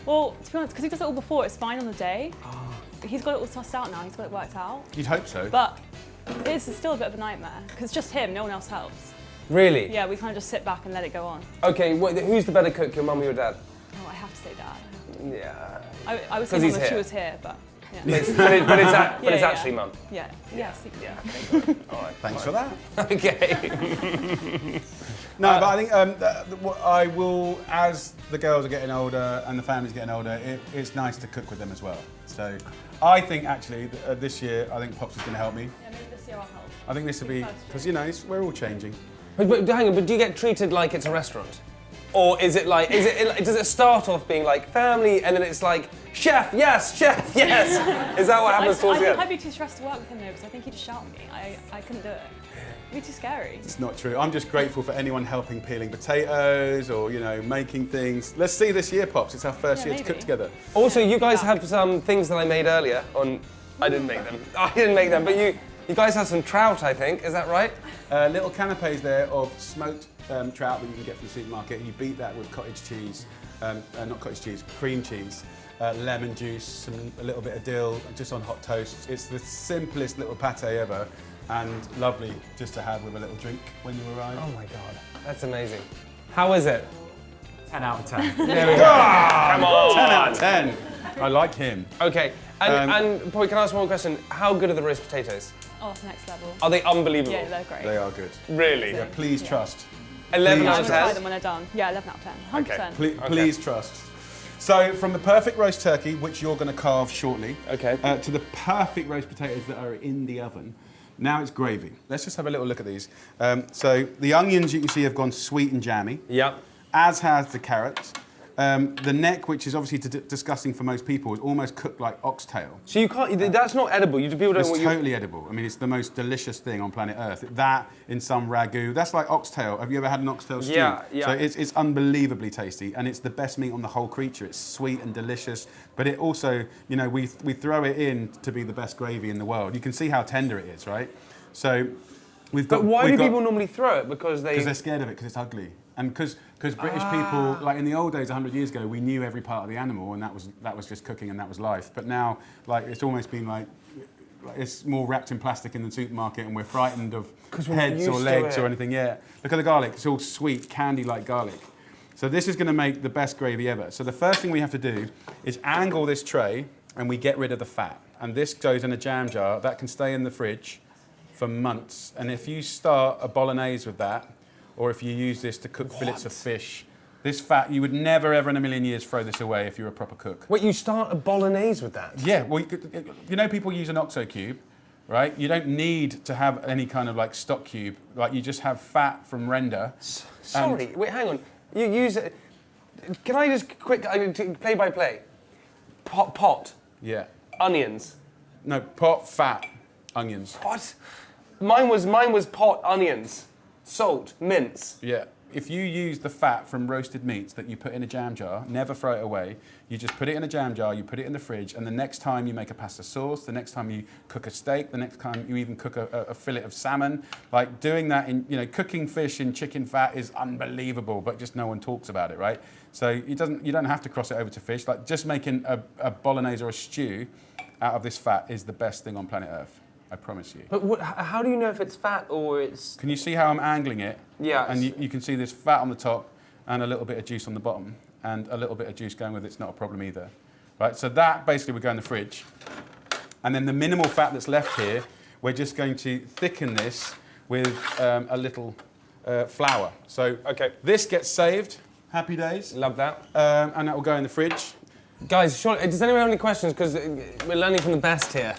Speaker 3: Well, to be honest, because he does it all before, it's fine on the day. He's got it all sussed out now. He's got it worked out.
Speaker 2: You'd hope so.
Speaker 3: But it's still a bit of a nightmare because just him, no one else helps.
Speaker 1: Really?
Speaker 3: Yeah, we kind of just sit back and let it go on.
Speaker 1: Okay, who's the better cook, your mum or your dad?
Speaker 3: Oh, I have to say Dad.
Speaker 1: Yeah.
Speaker 3: I would say Mum if she was here, but yeah.
Speaker 1: but it's actually Mum.
Speaker 3: Yeah. Yes.
Speaker 1: Yeah. Okay, got it. All right.
Speaker 2: Thanks for that.
Speaker 1: Okay.
Speaker 2: No, but I think what I will, as the girls are getting older and the family's getting older, it's nice to cook with them as well. So I think actually this year, I think Pops is going to help me.
Speaker 3: Yeah, maybe this year I'll help.
Speaker 2: I think this will be, because we're all changing.
Speaker 1: But hang on, but do you get treated like it's a restaurant? Or is it like, does it start off being like family and then it's like, chef, yes, chef, yes? Is that what happens towards the
Speaker 3: I
Speaker 1: end?
Speaker 3: think I'd be too stressed to work with him though, because I think he'd just shout at me. I couldn't do it. It'd be too scary.
Speaker 2: It's not true. I'm just grateful for anyone helping peeling potatoes or, making things. Let's see this year, Pops. It's our first year to cook together.
Speaker 1: Also, you guys have some things that I made earlier on, I didn't make them, but you guys have some trout, I think, is that right?
Speaker 2: Little canapes there of smoked trout that you can get from the supermarket. You beat that with cottage cheese, not cottage cheese, cream cheese, lemon juice, a little bit of dill, just on hot toast. It's the simplest little pate ever, and lovely just to have with a little drink when you arrive.
Speaker 1: Oh my God, that's amazing. How is it?
Speaker 4: 10 out of 10.
Speaker 1: There we go. Come on.
Speaker 2: 10 out of 10. I like him.
Speaker 1: Okay, and Poy, can I ask one question? How good are the roast potatoes?
Speaker 3: Oh, it's next level.
Speaker 1: Are they unbelievable?
Speaker 3: Yeah, they're great.
Speaker 2: They are good.
Speaker 1: Really?
Speaker 2: Yeah, please trust.
Speaker 1: 11
Speaker 3: I
Speaker 1: out
Speaker 3: will
Speaker 1: of
Speaker 3: try
Speaker 1: 10?
Speaker 3: them when they're done. Yeah, 11 out of 10. 100%.
Speaker 2: Please trust. So from the perfect roast turkey, which you're going to carve shortly,
Speaker 1: Okay.
Speaker 2: to the perfect roast potatoes that are in the oven, now it's gravy. Let's just have a little look at these. So the onions you can see have gone sweet and jammy,
Speaker 1: Yep.
Speaker 2: as has the carrots. The neck, which is obviously disgusting for most people, is almost cooked like oxtail.
Speaker 1: So you can't, that's not edible. People don't
Speaker 2: It's
Speaker 1: want
Speaker 2: totally edible. I mean, it's the most delicious thing on planet Earth. That in some ragu, that's like oxtail. Have you ever had an oxtail stew?
Speaker 1: Yeah, yeah.
Speaker 2: So it's unbelievably tasty, and it's the best meat on the whole creature. It's sweet and delicious, but it also, you know, we throw it in to be the best gravy in the world. You can see how tender it is, right? So we've got.
Speaker 1: But why do people normally throw it? Because
Speaker 2: Because they're scared of it, because it's ugly. And because British people, like in the old days, 100 years ago, we knew every part of the animal, and that was just cooking and that was life. But now, like, it's almost been like it's more wrapped in plastic in the supermarket, and we're frightened of heads or legs or anything. Yeah, look at the garlic; it's all sweet, candy-like garlic. So this is going to make the best gravy ever. So the first thing we have to do is angle this tray, and we get rid of the fat. And this goes in a jam jar that can stay in the fridge for months. And if you start a bolognese with that, or if you use this to cook fillets of fish, this fat, you would never, ever in a million years throw this away if you're a proper cook.
Speaker 1: Wait, you start a bolognese with that?
Speaker 2: Yeah, well, you know people use an OXO cube, right? You don't need to have any kind of like stock cube. Like you just have fat from render.
Speaker 1: Sorry, wait, hang on. You use it. Can I just play by play? Pot.
Speaker 2: Yeah.
Speaker 1: Onions.
Speaker 2: No, pot, fat, onions.
Speaker 1: What? Mine was pot, onions, salt, mince.
Speaker 2: Yeah. If you use the fat from roasted meats that you put in a jam jar, never throw it away. You just put it in a jam jar, you put it in the fridge, and the next time you make a pasta sauce, the next time you cook a steak, the next time you even cook a fillet of salmon, like doing that in, you know, cooking fish in chicken fat is unbelievable, but just no one talks about it, right? So you don't have to cross it over to fish. Like just making a bolognese or a stew out of this fat is the best thing on planet Earth. I promise you.
Speaker 1: But how do you know if it's fat or it's...
Speaker 2: Can you see how I'm angling it?
Speaker 1: Yeah.
Speaker 2: And you can see this fat on the top and a little bit of juice on the bottom, and a little bit of juice going with it's not a problem either. Right, so that basically would go in the fridge. And then the minimal fat that's left here, we're just going to thicken this with a little flour. So this gets saved, happy days.
Speaker 1: Love that.
Speaker 2: And that will go in the fridge.
Speaker 1: Guys, does anyone have any questions? Because we're learning from the best here.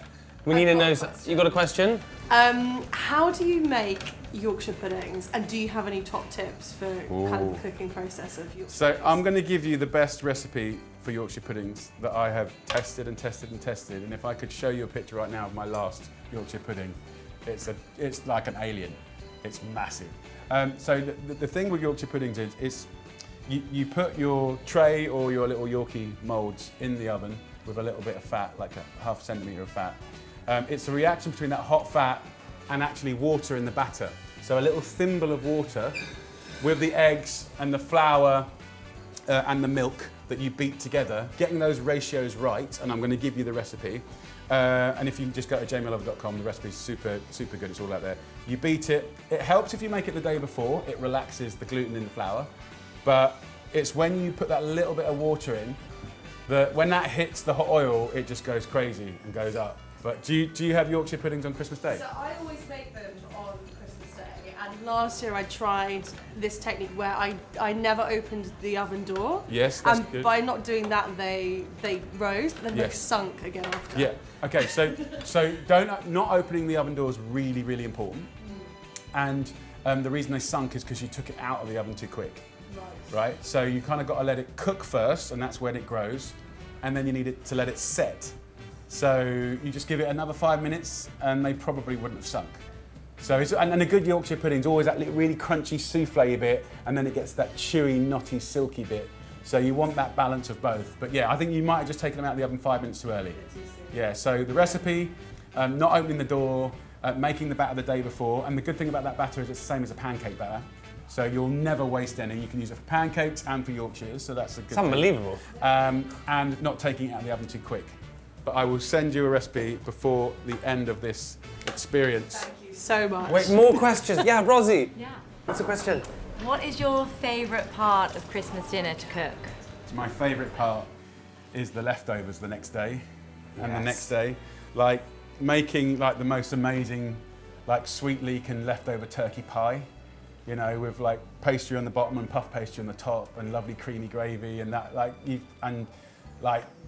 Speaker 1: We need to know. You got a question?
Speaker 5: How do you make Yorkshire puddings, and do you have any top tips for kind of the cooking process of Yorkshire
Speaker 2: So
Speaker 5: puddings?
Speaker 2: I'm going to give you the best recipe for Yorkshire puddings that I have tested and tested and tested. And if I could show you a picture right now of my last Yorkshire pudding, it's like an alien. It's massive. So the thing with Yorkshire puddings is you put your tray or your little Yorkie moulds in the oven with a little bit of fat, like a half centimetre of fat. It's a reaction between that hot fat and actually water in the batter. So a little thimble of water with the eggs and the flour and the milk that you beat together, getting those ratios right, and I'm going to give you the recipe. And if you just go to jamielover.com, the recipe's super, super good, it's all out there. You beat it. It helps if you make it the day before, it relaxes the gluten in the flour. But it's when you put that little bit of water in, that when that hits the hot oil, it just goes crazy and goes up. But do you have Yorkshire puddings on Christmas Day?
Speaker 5: So I always make them on Christmas Day, and last year I tried this technique where I never opened the oven door.
Speaker 2: Yes, that's
Speaker 5: and
Speaker 2: good.
Speaker 5: by not doing that, they rose, but then they sunk again after.
Speaker 2: Yeah. Okay. So not opening the oven door is really, really important. And the reason they sunk is because you took it out of the oven too quick. Right. So you kind of got to let it cook first, and that's when it grows, and then you need it to let it set. So you just give it another 5 minutes, and they probably wouldn't have sunk. So and a good Yorkshire pudding is always that really crunchy souffle bit, and then it gets that chewy, knotty, silky bit. So you want that balance of both. But yeah, I think you might have just taken them out of the oven 5 minutes too early. Yeah. So the recipe, not opening the door, making the batter the day before, and the good thing about that batter is it's the same as a pancake batter. So you'll never waste any. You can use it for pancakes and for Yorkshires, so that's a good
Speaker 1: It's
Speaker 2: thing.
Speaker 1: unbelievable.
Speaker 2: And not taking it out of the oven too quick. But I will send you a recipe before the end of this experience.
Speaker 5: Thank you so much.
Speaker 1: Wait, more questions. Yeah, Rosie.
Speaker 3: Yeah.
Speaker 1: What's the question?
Speaker 6: What is your favourite part of Christmas dinner to cook?
Speaker 2: My favourite part is the leftovers the next day. And the
Speaker 1: Yes.
Speaker 2: next day, like making like the most amazing like sweet leek and leftover turkey pie, you know, with like pastry on the bottom and puff pastry on the top and lovely creamy gravy and that and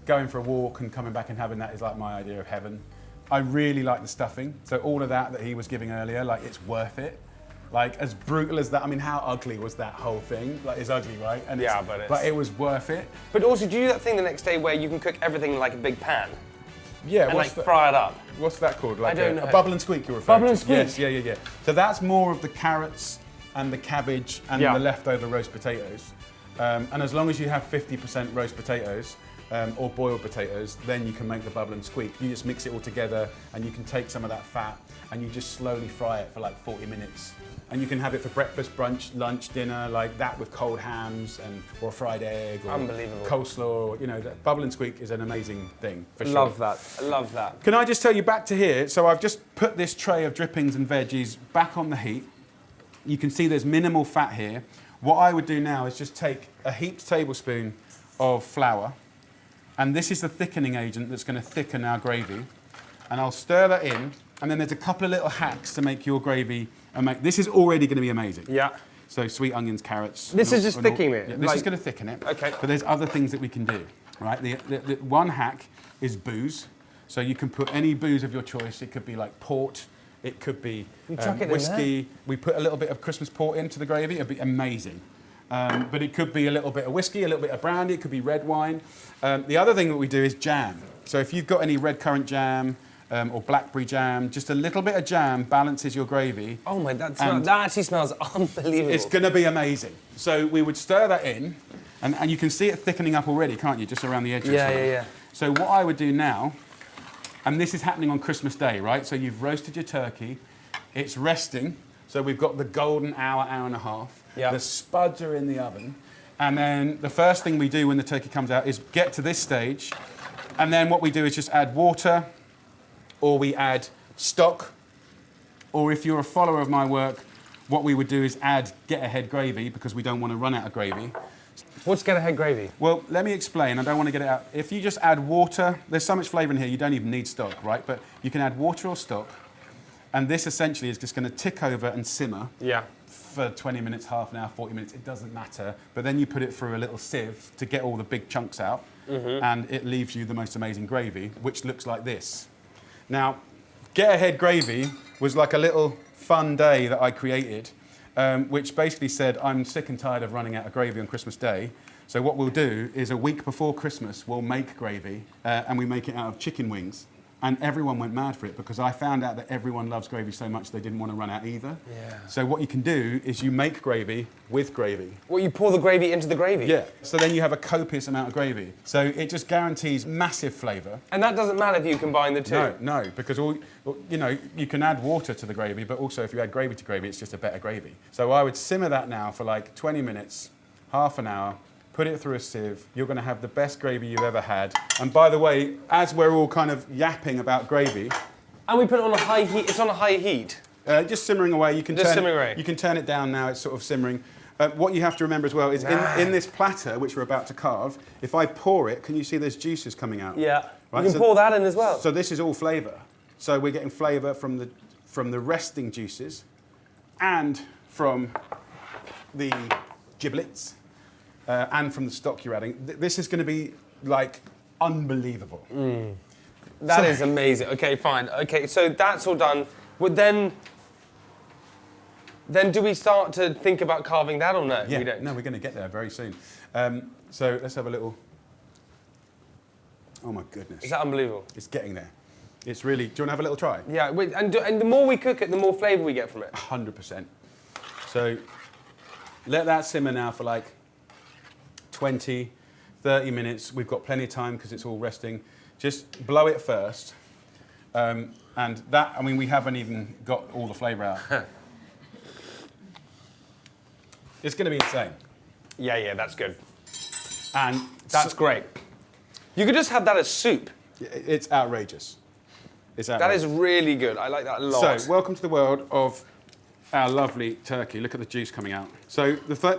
Speaker 2: going for a walk and coming back and having that is like my idea of heaven. I really like the stuffing. So all of that he was giving earlier, like it's worth it. Like as brutal as that, I mean, how ugly was that whole thing? Like it's ugly, right? And
Speaker 1: Yeah,
Speaker 2: but it was worth it.
Speaker 1: But also, do you do that thing the next day where you can cook everything in like a big pan
Speaker 2: Yeah,
Speaker 1: and like fry it up?
Speaker 2: What's that called? Like
Speaker 1: don't
Speaker 2: a
Speaker 1: know.
Speaker 2: bubble and squeak you're referring
Speaker 1: Bubble and
Speaker 2: to?
Speaker 1: squeak?
Speaker 2: Yes, yeah. So that's more of the carrots and the cabbage and
Speaker 1: Yeah.
Speaker 2: the leftover roast potatoes. And as long as you have 50% roast potatoes or boiled potatoes, then you can make the bubble and squeak. You just mix it all together and you can take some of that fat and you just slowly fry it for like 40 minutes. And you can have it for breakfast, brunch, lunch, dinner, like that with cold hams or a fried egg or
Speaker 1: Unbelievable.
Speaker 2: coleslaw. You know, that bubble and squeak is an amazing thing for sure.
Speaker 1: Love that. I love that.
Speaker 2: Can I just tell you back to here? So I've just put this tray of drippings and veggies back on the heat. You can see there's minimal fat here. What I would do now is just take a heaped tablespoon of flour, and this is the thickening agent that's going to thicken our gravy. And I'll stir that in, and then there's a couple of little hacks to make your gravy. This is already going to be amazing.
Speaker 1: Yeah.
Speaker 2: So sweet onions, carrots.
Speaker 1: This
Speaker 2: and
Speaker 1: is just
Speaker 2: and
Speaker 1: thickening it,
Speaker 2: Yeah, this
Speaker 1: like-
Speaker 2: is going to thicken it.
Speaker 1: Okay.
Speaker 2: But there's other things that we can do, right? The one hack is booze. So you can put any booze of your choice. It could be like port. It could be
Speaker 1: chuck it in
Speaker 2: whiskey. We put a little bit of Christmas port into the gravy. It'd be amazing. But it could be a little bit of whiskey, a little bit of brandy. It could be red wine. The other thing that we do is jam. So if you've got any red currant jam, or blackberry jam, just a little bit of jam balances your gravy.
Speaker 1: Oh my, that
Speaker 2: And-
Speaker 1: actually smells unbelievable.
Speaker 2: It's going to be amazing. So we would stir that in, and you can see it thickening up already, can't you? Just around the edges.
Speaker 1: Yeah,
Speaker 2: here.
Speaker 1: yeah, yeah.
Speaker 2: So what I would do now, and this is happening on Christmas Day, right? So you've roasted your turkey, it's resting, so we've got the golden hour, hour and a half.
Speaker 1: Yeah.
Speaker 2: The spuds are in the oven, and then the first thing we do when the turkey comes out is get to this stage, and then what we do is just add water, or we add stock, or if you're a follower of my work, what we would do is add get-ahead gravy because we don't want to run out of gravy.
Speaker 1: What's get ahead gravy?
Speaker 2: Well, let me explain. I don't want to get it out. If you just add water, there's so much flavour in here, you don't even need stock, right? But you can add water or stock, and this essentially is just going to tick over and simmer
Speaker 1: Yeah.
Speaker 2: for 20 minutes, half an hour, 40 minutes, it doesn't matter. But then you put it through a little sieve to get all the big chunks out, and it leaves you the most amazing gravy, which looks like this. Now, Get Ahead Gravy was like a little fun day that I created, which basically said, I'm sick and tired of running out of gravy on Christmas Day. So what we'll do is a week before Christmas, we'll make gravy, and we make it out of chicken wings. And everyone went mad for it because I found out that everyone loves gravy so much they didn't want to run out either.
Speaker 1: Yeah.
Speaker 2: So what you can do is you make gravy with gravy.
Speaker 1: Well, you pour the gravy into the gravy.
Speaker 2: Yeah. So then you have a copious amount of gravy. So it just guarantees massive flavour.
Speaker 1: And that doesn't matter if you combine the two.
Speaker 2: No, because you can add water to the gravy, but also if you add gravy to gravy, it's just a better gravy. So I would simmer that now for like 20 minutes, half an hour, put it through a sieve. You're going to have the best gravy you've ever had. And by the way, as we're all kind of yapping about gravy,
Speaker 1: And we put it on a high heat. It's on a high heat.
Speaker 2: just simmering away. You can
Speaker 1: Just
Speaker 2: turn
Speaker 1: simmering away.
Speaker 2: You can turn it down now. It's sort of simmering. What you have to remember as well is in this platter, which we're about to carve, if I pour it, can you see there's juices coming out?
Speaker 1: Yeah.
Speaker 2: Right,
Speaker 1: You can
Speaker 2: so-
Speaker 1: pour that in as well.
Speaker 2: So this is all flavour. So we're getting flavour from the resting juices and from the giblets and from the stock you're adding. This is going to be like unbelievable.
Speaker 1: That is amazing. Okay, fine. Okay, so that's all done. But then do we start to think about carving that or no?
Speaker 2: Yeah,
Speaker 1: We don't.
Speaker 2: no, we're going to get there very soon. So let's have a little. Oh my goodness,
Speaker 1: Is that unbelievable?
Speaker 2: it's getting there. It's really. Do you want to have a little try?
Speaker 1: Yeah, and the more we cook it, the more flavour we get from it.
Speaker 2: 100%. So let that simmer now for like 20, 30 minutes. We've got plenty of time because it's all resting. Just blow it first. And that, I mean, we haven't even got all the flavour out. It's going to be insane.
Speaker 1: Yeah, that's good.
Speaker 2: And
Speaker 1: That's great. You could just have that as soup.
Speaker 2: it's outrageous. It's
Speaker 1: That
Speaker 2: outrageous.
Speaker 1: is really good. I like that a lot.
Speaker 2: So, welcome to the world of our lovely turkey. Look at the juice coming out. So,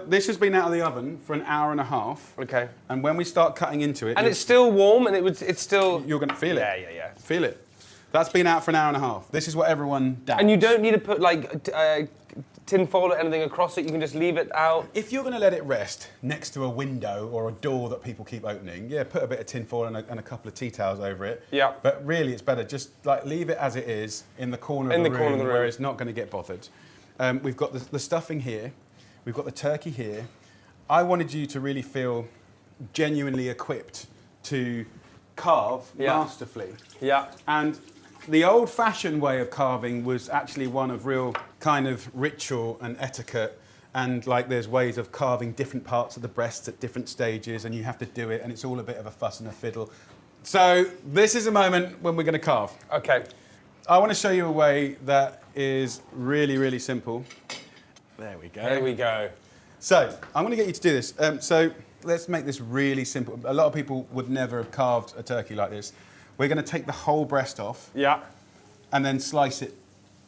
Speaker 2: this has been out of the oven for an hour and a half.
Speaker 1: Okay.
Speaker 2: And when we start cutting into it,
Speaker 1: And it's still warm, and it's still.
Speaker 2: you're going to feel it.
Speaker 1: Yeah.
Speaker 2: Feel it. That's been out for an hour and a half. This is what everyone doubts.
Speaker 1: And you don't need to put like tin foil or anything across it. You can just leave it out.
Speaker 2: If you're going to let it rest next to a window or a door that people keep opening, yeah, put a bit of tin foil and a couple of tea towels over it.
Speaker 1: Yeah.
Speaker 2: But really, it's better just like leave it as it is in the corner of the room where it's not going to get bothered. We've got the stuffing here. We've got the turkey here. I wanted you to really feel genuinely equipped to carve masterfully.
Speaker 1: Yeah.
Speaker 2: And the old-fashioned way of carving was actually one of real kind of ritual and etiquette, and like there's ways of carving different parts of the breasts at different stages, and you have to do it, and it's all a bit of a fuss and a fiddle. So this is a moment when we're going to carve.
Speaker 1: Okay.
Speaker 2: I want to show you a way that is really, really simple. There we go.
Speaker 1: There we go.
Speaker 2: So I'm going to get you to do this. So let's make this really simple. A lot of people would never have carved a turkey like this. We're going to take the whole breast off.
Speaker 1: Yeah.
Speaker 2: And then slice it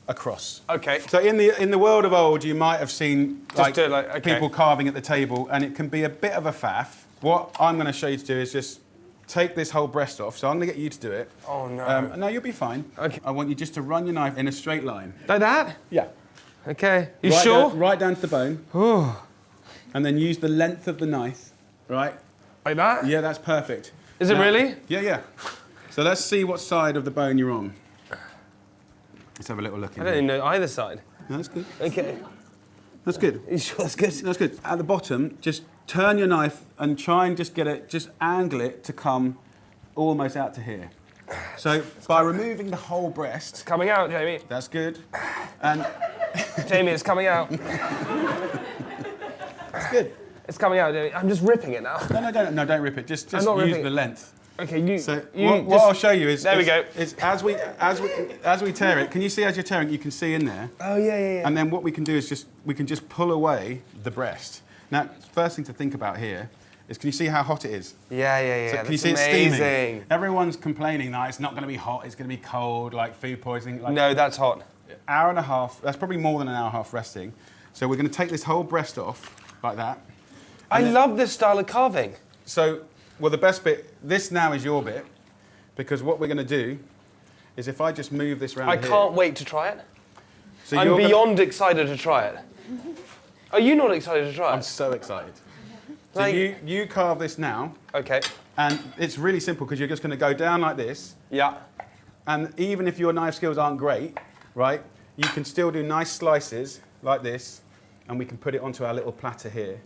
Speaker 2: across.
Speaker 1: Okay.
Speaker 2: So in the world of old, you might have seen
Speaker 1: do it okay.
Speaker 2: people carving at the table, and it can be a bit of a faff. What I'm going to show you to do is just take this whole breast off. So I'm going to get you to do it.
Speaker 1: Oh no.
Speaker 2: No, you'll be fine.
Speaker 1: Okay.
Speaker 2: I want you just to run your knife in a straight line.
Speaker 1: Like that?
Speaker 2: Yeah.
Speaker 1: Okay. You
Speaker 2: Right
Speaker 1: sure?
Speaker 2: right down to the bone.
Speaker 1: Oh.
Speaker 2: And then use the length of the knife. Right.
Speaker 1: Like that?
Speaker 2: Yeah, that's perfect.
Speaker 1: Is it really?
Speaker 2: Yeah. So let's see what side of the bone you're on. Let's have a little look in
Speaker 1: I don't
Speaker 2: here.
Speaker 1: even know either side.
Speaker 2: No, that's good.
Speaker 1: Okay.
Speaker 2: That's good.
Speaker 1: You sure that's good?
Speaker 2: That's good. At the bottom, just turn your knife and try and just get it, just angle it to come almost out to here. So by removing the whole breast,
Speaker 1: It's coming out, Jamie.
Speaker 2: that's good. And
Speaker 1: Jamie, it's coming out.
Speaker 2: it's good.
Speaker 1: It's coming out, Jamie. I'm just ripping it now.
Speaker 2: No, don't rip it. Just
Speaker 1: I'm not
Speaker 2: use
Speaker 1: ripping
Speaker 2: the
Speaker 1: it.
Speaker 2: length.
Speaker 1: Okay,
Speaker 2: So
Speaker 1: you
Speaker 2: what
Speaker 1: just-
Speaker 2: I'll show you is
Speaker 1: There we go.
Speaker 2: is as we tear it. Can you see as you're tearing? You can see in there.
Speaker 1: Oh yeah.
Speaker 2: And then what we can do is we can just pull away the breast. Now, first thing to think about here is, can you see how hot it is?
Speaker 1: Yeah.
Speaker 2: So can you
Speaker 1: That's
Speaker 2: see it's
Speaker 1: amazing.
Speaker 2: steaming? Everyone's complaining that it's not going to be hot, it's going to be cold, like food poisoning. Like
Speaker 1: No, that's hot.
Speaker 2: hour and a half, that's probably more than an hour and a half resting. So we're going to take this whole breast off, like that.
Speaker 1: I love this style of carving.
Speaker 2: So, well, the best bit, this now is your bit, because what we're going to do is if I just move this round
Speaker 1: I
Speaker 2: here.
Speaker 1: can't wait to try it.
Speaker 2: So
Speaker 1: I'm
Speaker 2: you're gonna-
Speaker 1: beyond excited to try it. Are you not excited to try
Speaker 2: I'm
Speaker 1: it?
Speaker 2: so excited. So
Speaker 1: Like-
Speaker 2: you carve this now,
Speaker 1: Okay.
Speaker 2: and it's really simple because you're just going to go down like this.
Speaker 1: Yeah.
Speaker 2: And even if your knife skills aren't great, right, you can still do nice slices like this, and we can put it onto our little platter here.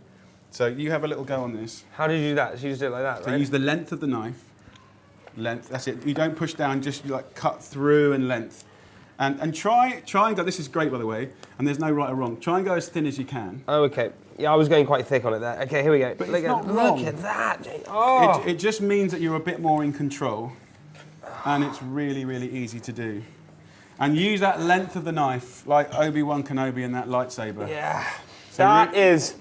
Speaker 2: So you have a little go on this.
Speaker 1: How did you do that? So you just do it like that,
Speaker 2: So
Speaker 1: right?
Speaker 2: use the length of the knife. Length, that's it. You don't push down, just like cut through and length. And try and go, this is great by the way, and there's no right or wrong. Try and go as thin as you can.
Speaker 1: Oh, okay. Yeah, I was going quite thick on it there. Okay, here we go.
Speaker 2: But
Speaker 1: look
Speaker 2: it's
Speaker 1: at,
Speaker 2: not
Speaker 1: look
Speaker 2: wrong.
Speaker 1: at that, Jane. Oh.
Speaker 2: It just means that you're a bit more in control, and it's really, really easy to do. And use that length of the knife, like Obi-Wan Kenobi and that lightsaber.
Speaker 1: Yeah.
Speaker 2: So
Speaker 1: That is.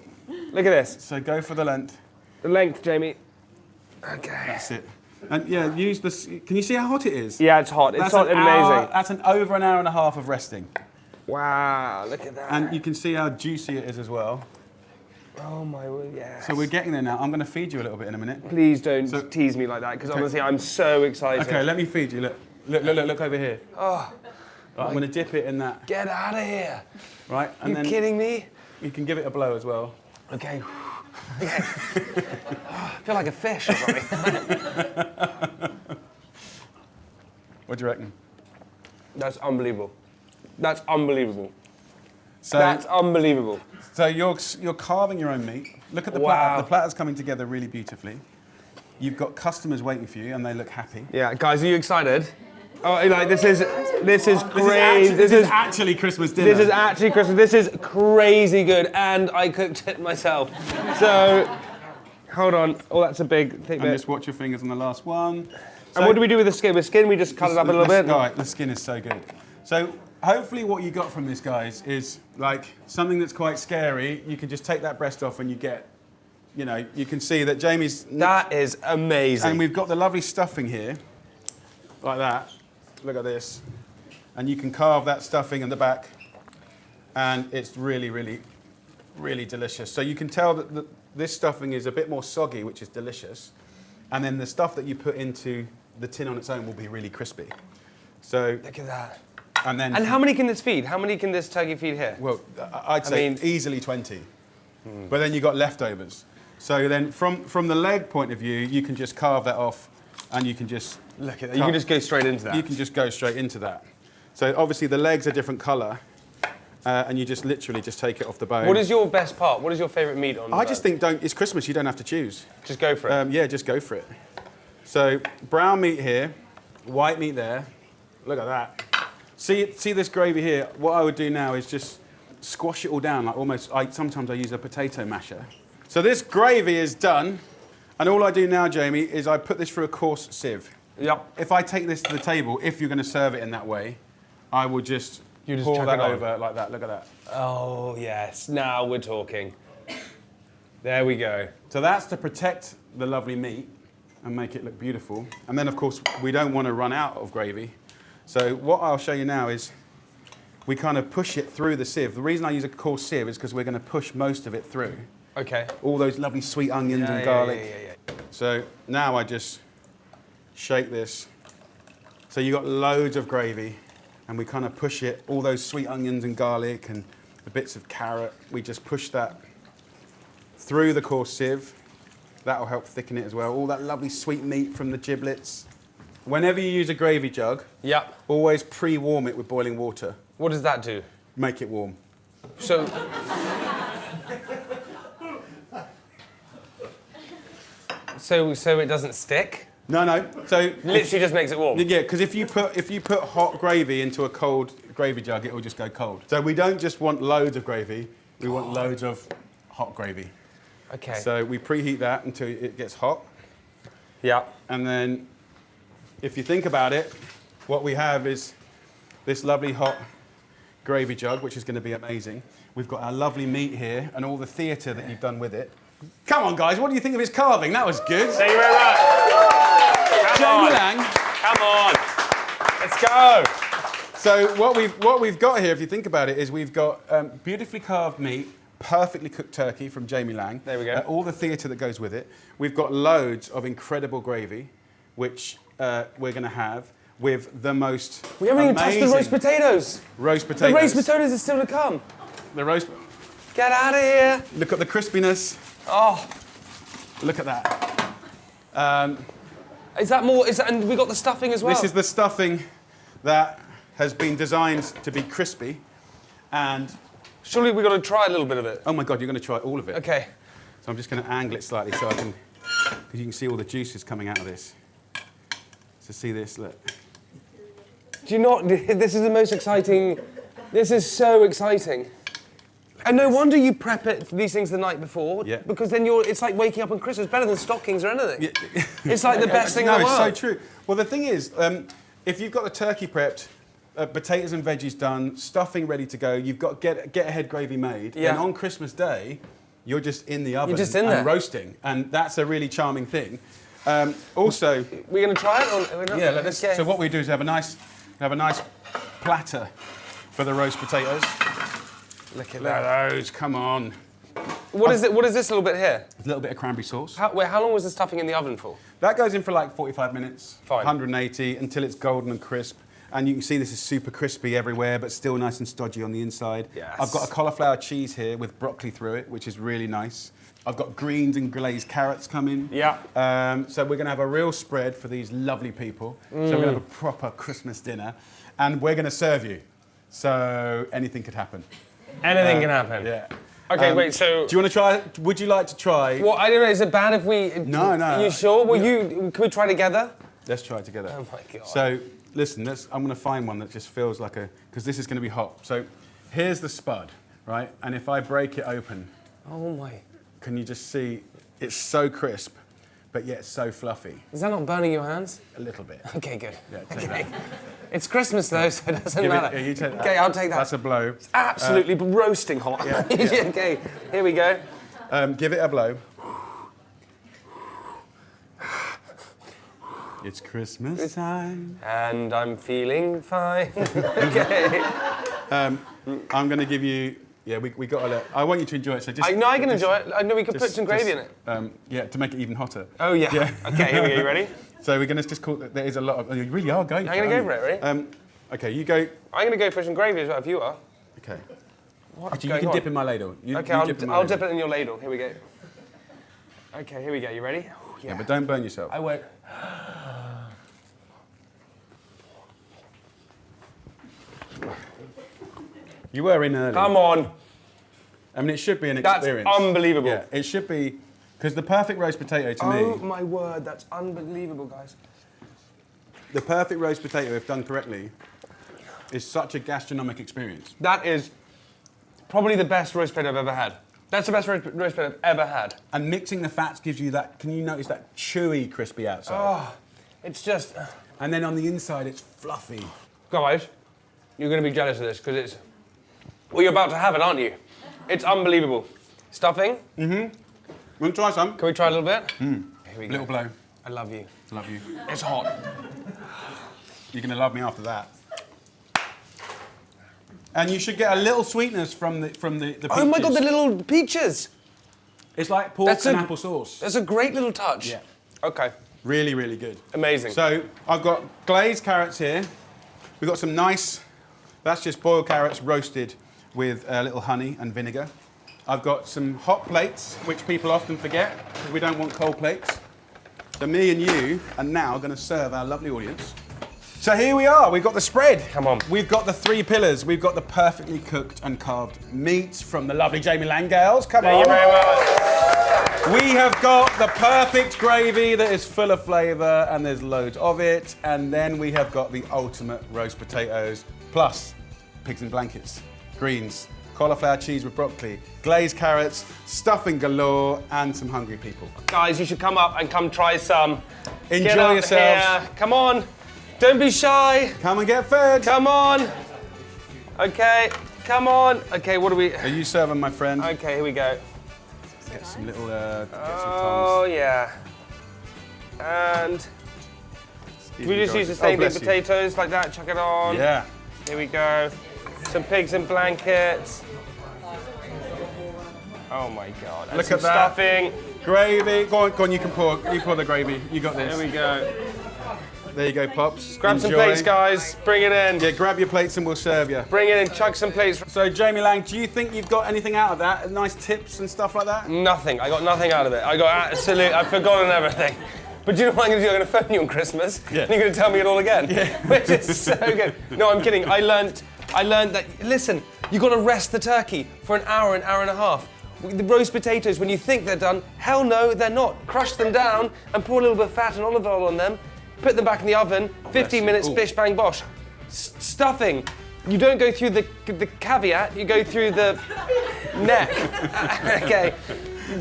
Speaker 1: Look at this.
Speaker 2: So go for the length.
Speaker 1: The length, Jamie. Okay.
Speaker 2: That's it. And yeah, use this. Can you see how hot it is?
Speaker 1: Yeah, it's hot. It's hot and amazing.
Speaker 2: That's over an hour and a half of resting.
Speaker 1: Wow, look at that.
Speaker 2: And you can see how juicy it is as well.
Speaker 1: Oh my word, yes.
Speaker 2: So we're getting there now. I'm going to feed you a little bit in a minute.
Speaker 1: Please don't
Speaker 2: So-
Speaker 1: tease me like that, because
Speaker 2: Okay.
Speaker 1: honestly, I'm so excited.
Speaker 2: Okay, let me feed you. Look over here.
Speaker 1: Oh,
Speaker 2: Right, I'm going to dip it in that.
Speaker 1: get out of here.
Speaker 2: Right, and
Speaker 1: You
Speaker 2: then
Speaker 1: kidding me?
Speaker 2: you can give it a blow as well.
Speaker 1: Okay. Okay. I feel like a fish or something.
Speaker 2: What do you reckon?
Speaker 1: That's unbelievable. That's unbelievable.
Speaker 2: So,
Speaker 1: That's unbelievable.
Speaker 2: so you're carving your own meat. Look at the
Speaker 1: Wow.
Speaker 2: platter. The platter's coming together really beautifully. You've got customers waiting for you, and they look happy.
Speaker 1: Yeah, guys, are you excited? Oh, like this is crazy.
Speaker 2: This is actually Christmas dinner.
Speaker 1: This is actually Christmas. This is crazy good, and I cooked it myself. So, hold on. Oh, that's a big thick
Speaker 2: And
Speaker 1: bit.
Speaker 2: just watch your fingers on the last one.
Speaker 1: And what do we do with the skin? With skin, we just cut it up a little bit.
Speaker 2: Right, the skin is so good. So hopefully what you got from this, guys, is like something that's quite scary. You can just take that breast off and you get, you know, you can see that Jamie's...
Speaker 1: That is amazing.
Speaker 2: And we've got the lovely stuffing here, like that. Look at this. And you can carve that stuffing in the back, and it's really, really, really delicious. So you can tell that this stuffing is a bit more soggy, which is delicious. And then the stuff that you put into the tin on its own will be really crispy. So
Speaker 1: look at that.
Speaker 2: And then...
Speaker 1: And how many can this feed? How many can this turkey feed here?
Speaker 2: Well, I'd say easily 20. But then you've got leftovers. So then from the leg point of view, you can just carve that off and you can just...
Speaker 1: Look at that. You can just go straight into that.
Speaker 2: You can just go straight into that. So obviously the legs are different colour and you just literally just take it off the bone.
Speaker 1: What is your best part? What is your favourite meat on the
Speaker 2: I just think it's Christmas, you don't have to choose.
Speaker 1: Just go for it.
Speaker 2: Yeah, just go for it. So brown meat here, white meat there. Look at that. See this gravy here? What I would do now is just squash it all down, like almost, sometimes I use a potato masher. So this gravy is done, and all I do now, Jamie, is I put this through a coarse sieve.
Speaker 1: Yep.
Speaker 2: If I take this to the table, if you're going to serve it in that way, I will just pour
Speaker 1: chuck
Speaker 2: that
Speaker 1: it on.
Speaker 2: over like that. Look at that.
Speaker 1: Oh, yes. Now we're talking. There we go.
Speaker 2: So that's to protect the lovely meat and make it look beautiful. And then, of course, we don't want to run out of gravy. So what I'll show you now is we kind of push it through the sieve. The reason I use a coarse sieve is because we're going to push most of it through.
Speaker 1: Okay.
Speaker 2: All those lovely sweet onions and garlic.
Speaker 1: Yeah.
Speaker 2: So now I just shake this. So you got loads of gravy, and we kind of push it, all those sweet onions and garlic and the bits of carrot, we just push that through the coarse sieve. That'll help thicken it as well. All that lovely sweet meat from the giblets. Whenever you use a gravy jug,
Speaker 1: Yep.
Speaker 2: always pre-warm it with boiling water.
Speaker 1: What does that do?
Speaker 2: Make it warm.
Speaker 1: So... so it doesn't stick?
Speaker 2: No. So
Speaker 1: Literally just makes it warm?
Speaker 2: Yeah, because if you put hot gravy into a cold gravy jug, it will just go cold. So we don't just want loads of gravy, we want loads of hot gravy.
Speaker 1: Okay.
Speaker 2: So we preheat that until it gets hot.
Speaker 1: Yeah.
Speaker 2: And then, if you think about it, what we have is this lovely hot gravy jug, which is going to be amazing. We've got our lovely meat here and all the theatre that you've done with it. Come on, guys, what do you think of his carving? That was good.
Speaker 1: Thank you very much.
Speaker 2: Jamie Laing.
Speaker 1: Come on. Let's go.
Speaker 2: So what we've got here, if you think about it, is we've got beautifully carved meat, perfectly cooked turkey from Jamie Laing.
Speaker 1: There we go.
Speaker 2: All the theatre that goes with it. We've got loads of incredible gravy, which we're going to have with the most
Speaker 1: We haven't even touched the roast potatoes.
Speaker 2: Roast potatoes.
Speaker 1: The roast potatoes are still to come.
Speaker 2: The roast...
Speaker 1: Get out of here.
Speaker 2: Look at the crispiness.
Speaker 1: Oh.
Speaker 2: Look at that.
Speaker 1: Is that more? And we got the stuffing as well.
Speaker 2: This is the stuffing that has been designed to be crispy, and
Speaker 1: surely we got to try a little bit of it.
Speaker 2: oh my God, you're going to try all of it.
Speaker 1: Okay.
Speaker 2: So I'm just going to angle it slightly so I can, because you can see all the juices coming out of this. So see this, look.
Speaker 1: Do you not? This is the most exciting. This is so exciting. And no wonder you prep these things the night before.
Speaker 2: Yeah.
Speaker 1: Because then it's like waking up on Christmas. Better than stockings or anything. Yeah. It's like the best thing in the world.
Speaker 2: No, it's so true. Well, the thing is, if you've got the turkey prepped, potatoes and veggies done, stuffing ready to go, you've got get ahead gravy made,
Speaker 1: Yeah.
Speaker 2: and on Christmas Day, you're just in the oven
Speaker 1: You're just in there.
Speaker 2: and roasting, and that's a really charming thing. Also,
Speaker 1: We're going to try it? Or we're not?
Speaker 2: yeah. Like this,
Speaker 1: Okay.
Speaker 2: so what we do is have a nice platter for the roast potatoes.
Speaker 1: Look at
Speaker 2: Look at those, come on.
Speaker 1: What is it? What is this little bit here?
Speaker 2: A little bit of cranberry sauce.
Speaker 1: How long was the stuffing in the oven for?
Speaker 2: That goes in for like 45 minutes,
Speaker 1: Fine.
Speaker 2: 180, until it's golden and crisp. And you can see this is super crispy everywhere, but still nice and stodgy on the inside.
Speaker 1: Yes.
Speaker 2: I've got a cauliflower cheese here with broccoli through it, which is really nice. I've got greens and glazed carrots coming.
Speaker 1: Yeah.
Speaker 2: So we're going to have a real spread for these lovely people. So we're going to have a proper Christmas dinner. And we're going to serve you. So anything could happen.
Speaker 1: Anything can happen.
Speaker 2: Yeah.
Speaker 1: Okay, wait. So.
Speaker 2: Do you want to try? Would you like to try?
Speaker 1: Well, I don't know. Is it bad if we?
Speaker 2: No.
Speaker 1: Are you sure? Well, can we try together?
Speaker 2: Let's try it together.
Speaker 1: Oh my God.
Speaker 2: So listen, I'm going to find one that just feels like because this is going to be hot. So here's the spud, right? And if I break it open,
Speaker 1: Oh my.
Speaker 2: can you just see? It's so crisp, but yet so fluffy.
Speaker 1: Is that not burning your hands?
Speaker 2: A little bit.
Speaker 1: Okay, good.
Speaker 2: Yeah, take that.
Speaker 1: It's Christmas though, so it doesn't
Speaker 2: Give it-
Speaker 1: matter.
Speaker 2: yeah, you take that.
Speaker 1: Okay, I'll take that.
Speaker 2: That's a blow.
Speaker 1: Absolutely roasting hot.
Speaker 2: yeah.
Speaker 1: Okay, here we go.
Speaker 2: Give it a blow. It's Christmas time.
Speaker 1: And I'm feeling fine. Okay.
Speaker 2: I'm going to give you. Yeah, we got to let. I want you to enjoy it. So just.
Speaker 1: I know I can enjoy it. I know we could put
Speaker 2: just-
Speaker 1: some gravy
Speaker 2: just,
Speaker 1: in it.
Speaker 2: Yeah, to make it even hotter.
Speaker 1: Oh yeah. Okay, here we go. You ready?
Speaker 2: So we're going to just call. There is a lot of. Oh, you really are going.
Speaker 1: I'm going to go for it. Ready?
Speaker 2: Okay, you go.
Speaker 1: I'm going to go for some gravy as well. If you are.
Speaker 2: Okay.
Speaker 1: What's
Speaker 2: Actually, you
Speaker 1: going
Speaker 2: can
Speaker 1: on?
Speaker 2: dip in my ladle.
Speaker 1: Okay, I'll dip it in your ladle. Here we go. Okay, here we go. You ready?
Speaker 2: Yeah, but don't burn yourself.
Speaker 1: I won't.
Speaker 2: You were in early.
Speaker 1: Come on.
Speaker 2: I mean, it should be an
Speaker 1: That's
Speaker 2: experience.
Speaker 1: unbelievable.
Speaker 2: Yeah, it should be, because the perfect roast potato to
Speaker 1: Oh
Speaker 2: me,
Speaker 1: my word, that's unbelievable, guys.
Speaker 2: the perfect roast potato, if done correctly, is such a gastronomic experience.
Speaker 1: That is probably the best roast potato I've ever had. That's the best roast potato I've ever had.
Speaker 2: And mixing the fats gives you that. Can you notice that chewy, crispy outside?
Speaker 1: Oh, it's just...
Speaker 2: And then on the inside, it's fluffy.
Speaker 1: Guys, you're going to be jealous of this because it's... Well, you're about to have it, aren't you? It's unbelievable. Stuffing?
Speaker 2: Want to try some?
Speaker 1: Can we try a little bit? Here we go.
Speaker 2: Little blow.
Speaker 1: I love you.
Speaker 2: Love you.
Speaker 1: It's hot.
Speaker 2: You're going to love me after that. And you should get a little sweetness from the peaches.
Speaker 1: Oh my God, the little peaches.
Speaker 2: It's like pork and apple sauce.
Speaker 1: That's a great little touch.
Speaker 2: Yeah.
Speaker 1: Okay.
Speaker 2: Really, really good.
Speaker 1: Amazing.
Speaker 2: So I've got glazed carrots here. We've got some nice, that's just boiled carrots roasted with a little honey and vinegar. I've got some hot plates, which people often forget because we don't want cold plates. So me and you are now going to serve our lovely audience. So here we are, we've got the spread.
Speaker 1: Come on.
Speaker 2: We've got the three pillars. We've got the perfectly cooked and carved meats from the lovely Jamie Laing girls. Come on.
Speaker 1: Thank you very much.
Speaker 2: We have got the perfect gravy that is full of flavour and there's loads of it. And then we have got the ultimate roast potatoes, plus pigs in blankets, greens, cauliflower cheese with broccoli, glazed carrots, stuffing galore, and some hungry people.
Speaker 1: Guys, you should come up and come try some.
Speaker 2: Enjoy
Speaker 1: Get up
Speaker 2: yourselves.
Speaker 1: here. Come on. Don't be shy.
Speaker 2: Come and get fed.
Speaker 1: Come on. Okay. Come on. Okay, what do we...
Speaker 2: Are you serving, my friend?
Speaker 1: Okay, here we go.
Speaker 2: Get some little, get some
Speaker 1: Oh, yeah. And
Speaker 2: tongs.
Speaker 1: we just use the same big
Speaker 2: bless you.
Speaker 1: potatoes like that, chuck it on.
Speaker 2: Yeah.
Speaker 1: Here we go. Some pigs in blankets. Oh my God. And
Speaker 2: Look
Speaker 1: some
Speaker 2: at that.
Speaker 1: stuffing.
Speaker 2: Gravy. Go on, you can pour the gravy. You got this.
Speaker 1: There we go.
Speaker 2: There you go, Pops.
Speaker 1: Grab some
Speaker 2: Enjoy.
Speaker 1: plates, guys. Bring it in.
Speaker 2: Yeah, grab your plates and we'll serve you.
Speaker 1: Bring it in. Chuck some plates.
Speaker 2: So, Jamie Laing, do you think you've got anything out of that? Nice tips and stuff like that?
Speaker 1: Nothing. I got nothing out of it. I got absolute. I've forgotten everything. But do you know what I'm going to do? I'm going to phone you on Christmas.
Speaker 2: Yeah.
Speaker 1: And you're going to tell me it all again.
Speaker 2: Yeah.
Speaker 1: Which is so good. No, I'm kidding. I learned that. Listen, you got to rest the turkey for an hour and a half. The roast potatoes, when you think they're done, hell no, they're not. Crush them down and pour a little bit of fat and olive oil on them. Put them back in the oven. 15 minutes.
Speaker 2: Ooh.
Speaker 1: Bish bang bosh. Stuffing. You don't go through the caveat. You go through the neck. Okay.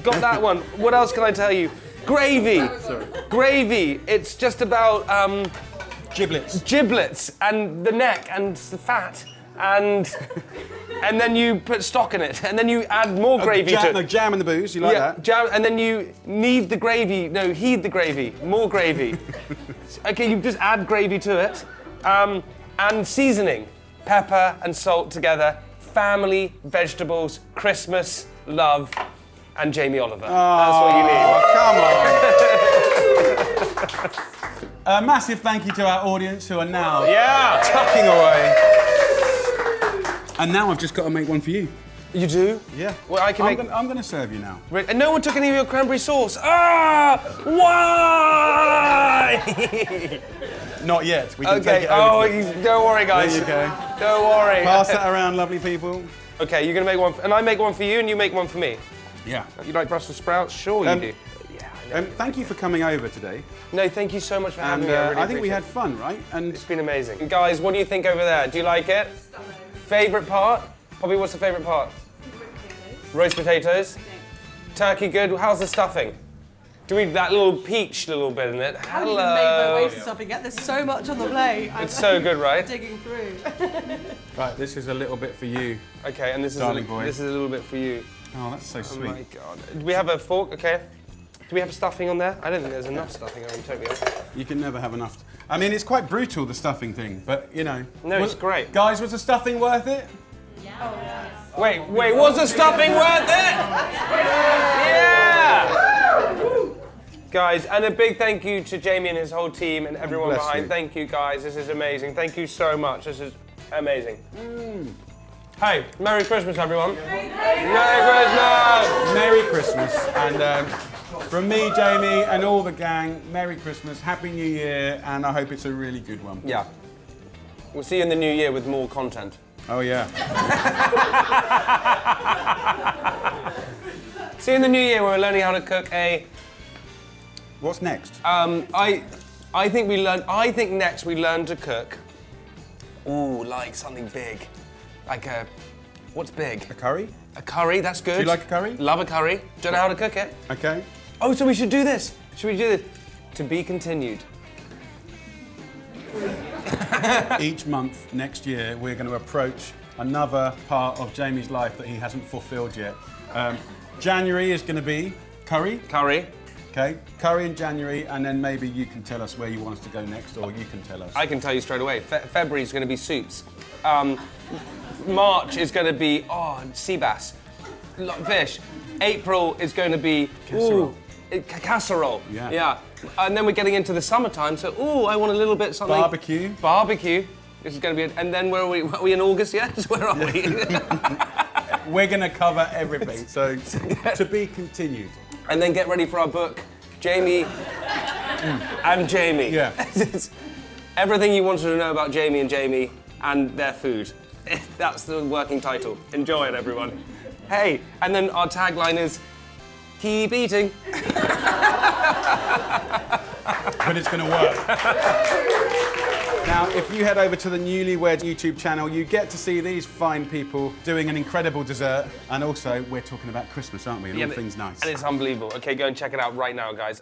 Speaker 1: Got that one. What else can I tell you? Gravy.
Speaker 2: Sorry.
Speaker 1: Gravy. It's just about
Speaker 2: Giblets.
Speaker 1: and the neck and the fat and then you put stock in it and then you add more gravy to it.
Speaker 2: No, jam and the booze. You like that?
Speaker 1: Jam, and then you heed the gravy, more gravy. Okay, you just add gravy to it. And seasoning, pepper and salt together, family, vegetables, Christmas, love, and Jamie Oliver. That's what you need.
Speaker 2: Come on. A massive thank you to our audience who are now
Speaker 1: Yeah!
Speaker 2: tucking away. And now I've just got to make one for you.
Speaker 1: You do?
Speaker 2: Yeah.
Speaker 1: Well, I can make...
Speaker 2: I'm going to serve you now.
Speaker 1: And no one took any of your cranberry sauce. Ah! Why?
Speaker 2: Not yet. We can take
Speaker 1: Okay.
Speaker 2: it over to you.
Speaker 1: Don't worry, guys.
Speaker 2: There you go.
Speaker 1: Don't worry.
Speaker 2: Pass that around, lovely people.
Speaker 1: Okay, you're gonna make one, and I make one for you, and you make one for me.
Speaker 2: Yeah.
Speaker 1: You like Brussels sprouts? Sure, you do. Yeah, I know.
Speaker 2: Thank you for coming over today.
Speaker 1: No, thank you so much for having
Speaker 2: And
Speaker 1: me. I, really
Speaker 2: I think we
Speaker 1: appreciate
Speaker 2: had fun, right? And
Speaker 1: it. It's been amazing. And guys, what do you think over there? Do you like it? Favorite part? Poppy, what's the favorite part? Roast potatoes. Turkey good. How's the stuffing? Do we that little peach little bit in it?
Speaker 5: I haven't even made my
Speaker 1: Hello.
Speaker 5: way to stuffing yet. There's so much on the plate.
Speaker 1: It's so good, right?
Speaker 5: Digging through.
Speaker 2: Right, this is a little bit for you.
Speaker 1: Okay, and this
Speaker 2: Darling boy.
Speaker 1: is a little bit for you.
Speaker 2: Oh, that's so
Speaker 1: Oh
Speaker 2: sweet.
Speaker 1: my god. Do we have a fork? Okay. Do we have stuffing on there? I don't think there's enough stuffing on, totally honest.
Speaker 2: You can never have enough. I mean, it's quite brutal, the stuffing thing, but you know.
Speaker 1: No, it's great.
Speaker 2: Guys, was the stuffing worth it?
Speaker 1: Wait, was the stuffing worth it? Yeah! Guys, and a big thank you to Jamie and his whole team and everyone
Speaker 2: Bless
Speaker 1: behind.
Speaker 2: you.
Speaker 1: Thank you, guys. This is amazing. Thank you so much. This is amazing. Hey, Merry Christmas, everyone. Merry Christmas!
Speaker 2: Merry Christmas. And from me, Jamie, and all the gang, Merry Christmas, Happy New Year, and I hope it's a really good one.
Speaker 1: Yeah. We'll see you in the new year with more content.
Speaker 2: Oh, yeah.
Speaker 1: See you in the new year where we're learning how to cook a...
Speaker 2: What's next?
Speaker 1: I think next we learn to cook. Ooh, like something big. Like a... What's big?
Speaker 2: A curry?
Speaker 1: A curry, that's good.
Speaker 2: Do you like a curry?
Speaker 1: Love a curry. Don't know how to cook it.
Speaker 2: Okay.
Speaker 1: Oh, so we should do this. Should we do this? To be continued.
Speaker 2: Each month next year, we're going to approach another part of Jamie's life that he hasn't fulfilled yet. January is going to be curry.
Speaker 1: Curry.
Speaker 2: Okay, curry in January, and then maybe you can tell us where you want us to go next, or you can tell us.
Speaker 1: I can tell you straight away. February is going to be soups. March is going to be, sea bass. Fish. April is going to be...
Speaker 2: Casserole.
Speaker 1: Casserole.
Speaker 2: Yeah.
Speaker 1: And then we're getting into the summertime, so I want a little bit something.
Speaker 2: Barbecue.
Speaker 1: Barbecue. This is going to be, and then where are we? Are we in August yet? Where are we?
Speaker 2: We're going to cover everything, so to be continued.
Speaker 1: And then get ready for our book, Jamie and Jamie.
Speaker 2: Yeah.
Speaker 1: It's everything you wanted to know about Jamie and their food. That's the working title. Enjoy it, everyone. Hey, and then our tagline is, keep eating.
Speaker 2: But it's going to work. Now, if you head over to the Newlywed YouTube channel, you get to see these fine people doing an incredible dessert. And also, we're talking about Christmas, aren't we? And all things nice.
Speaker 1: And it's unbelievable. Okay, go and check it out right now, guys.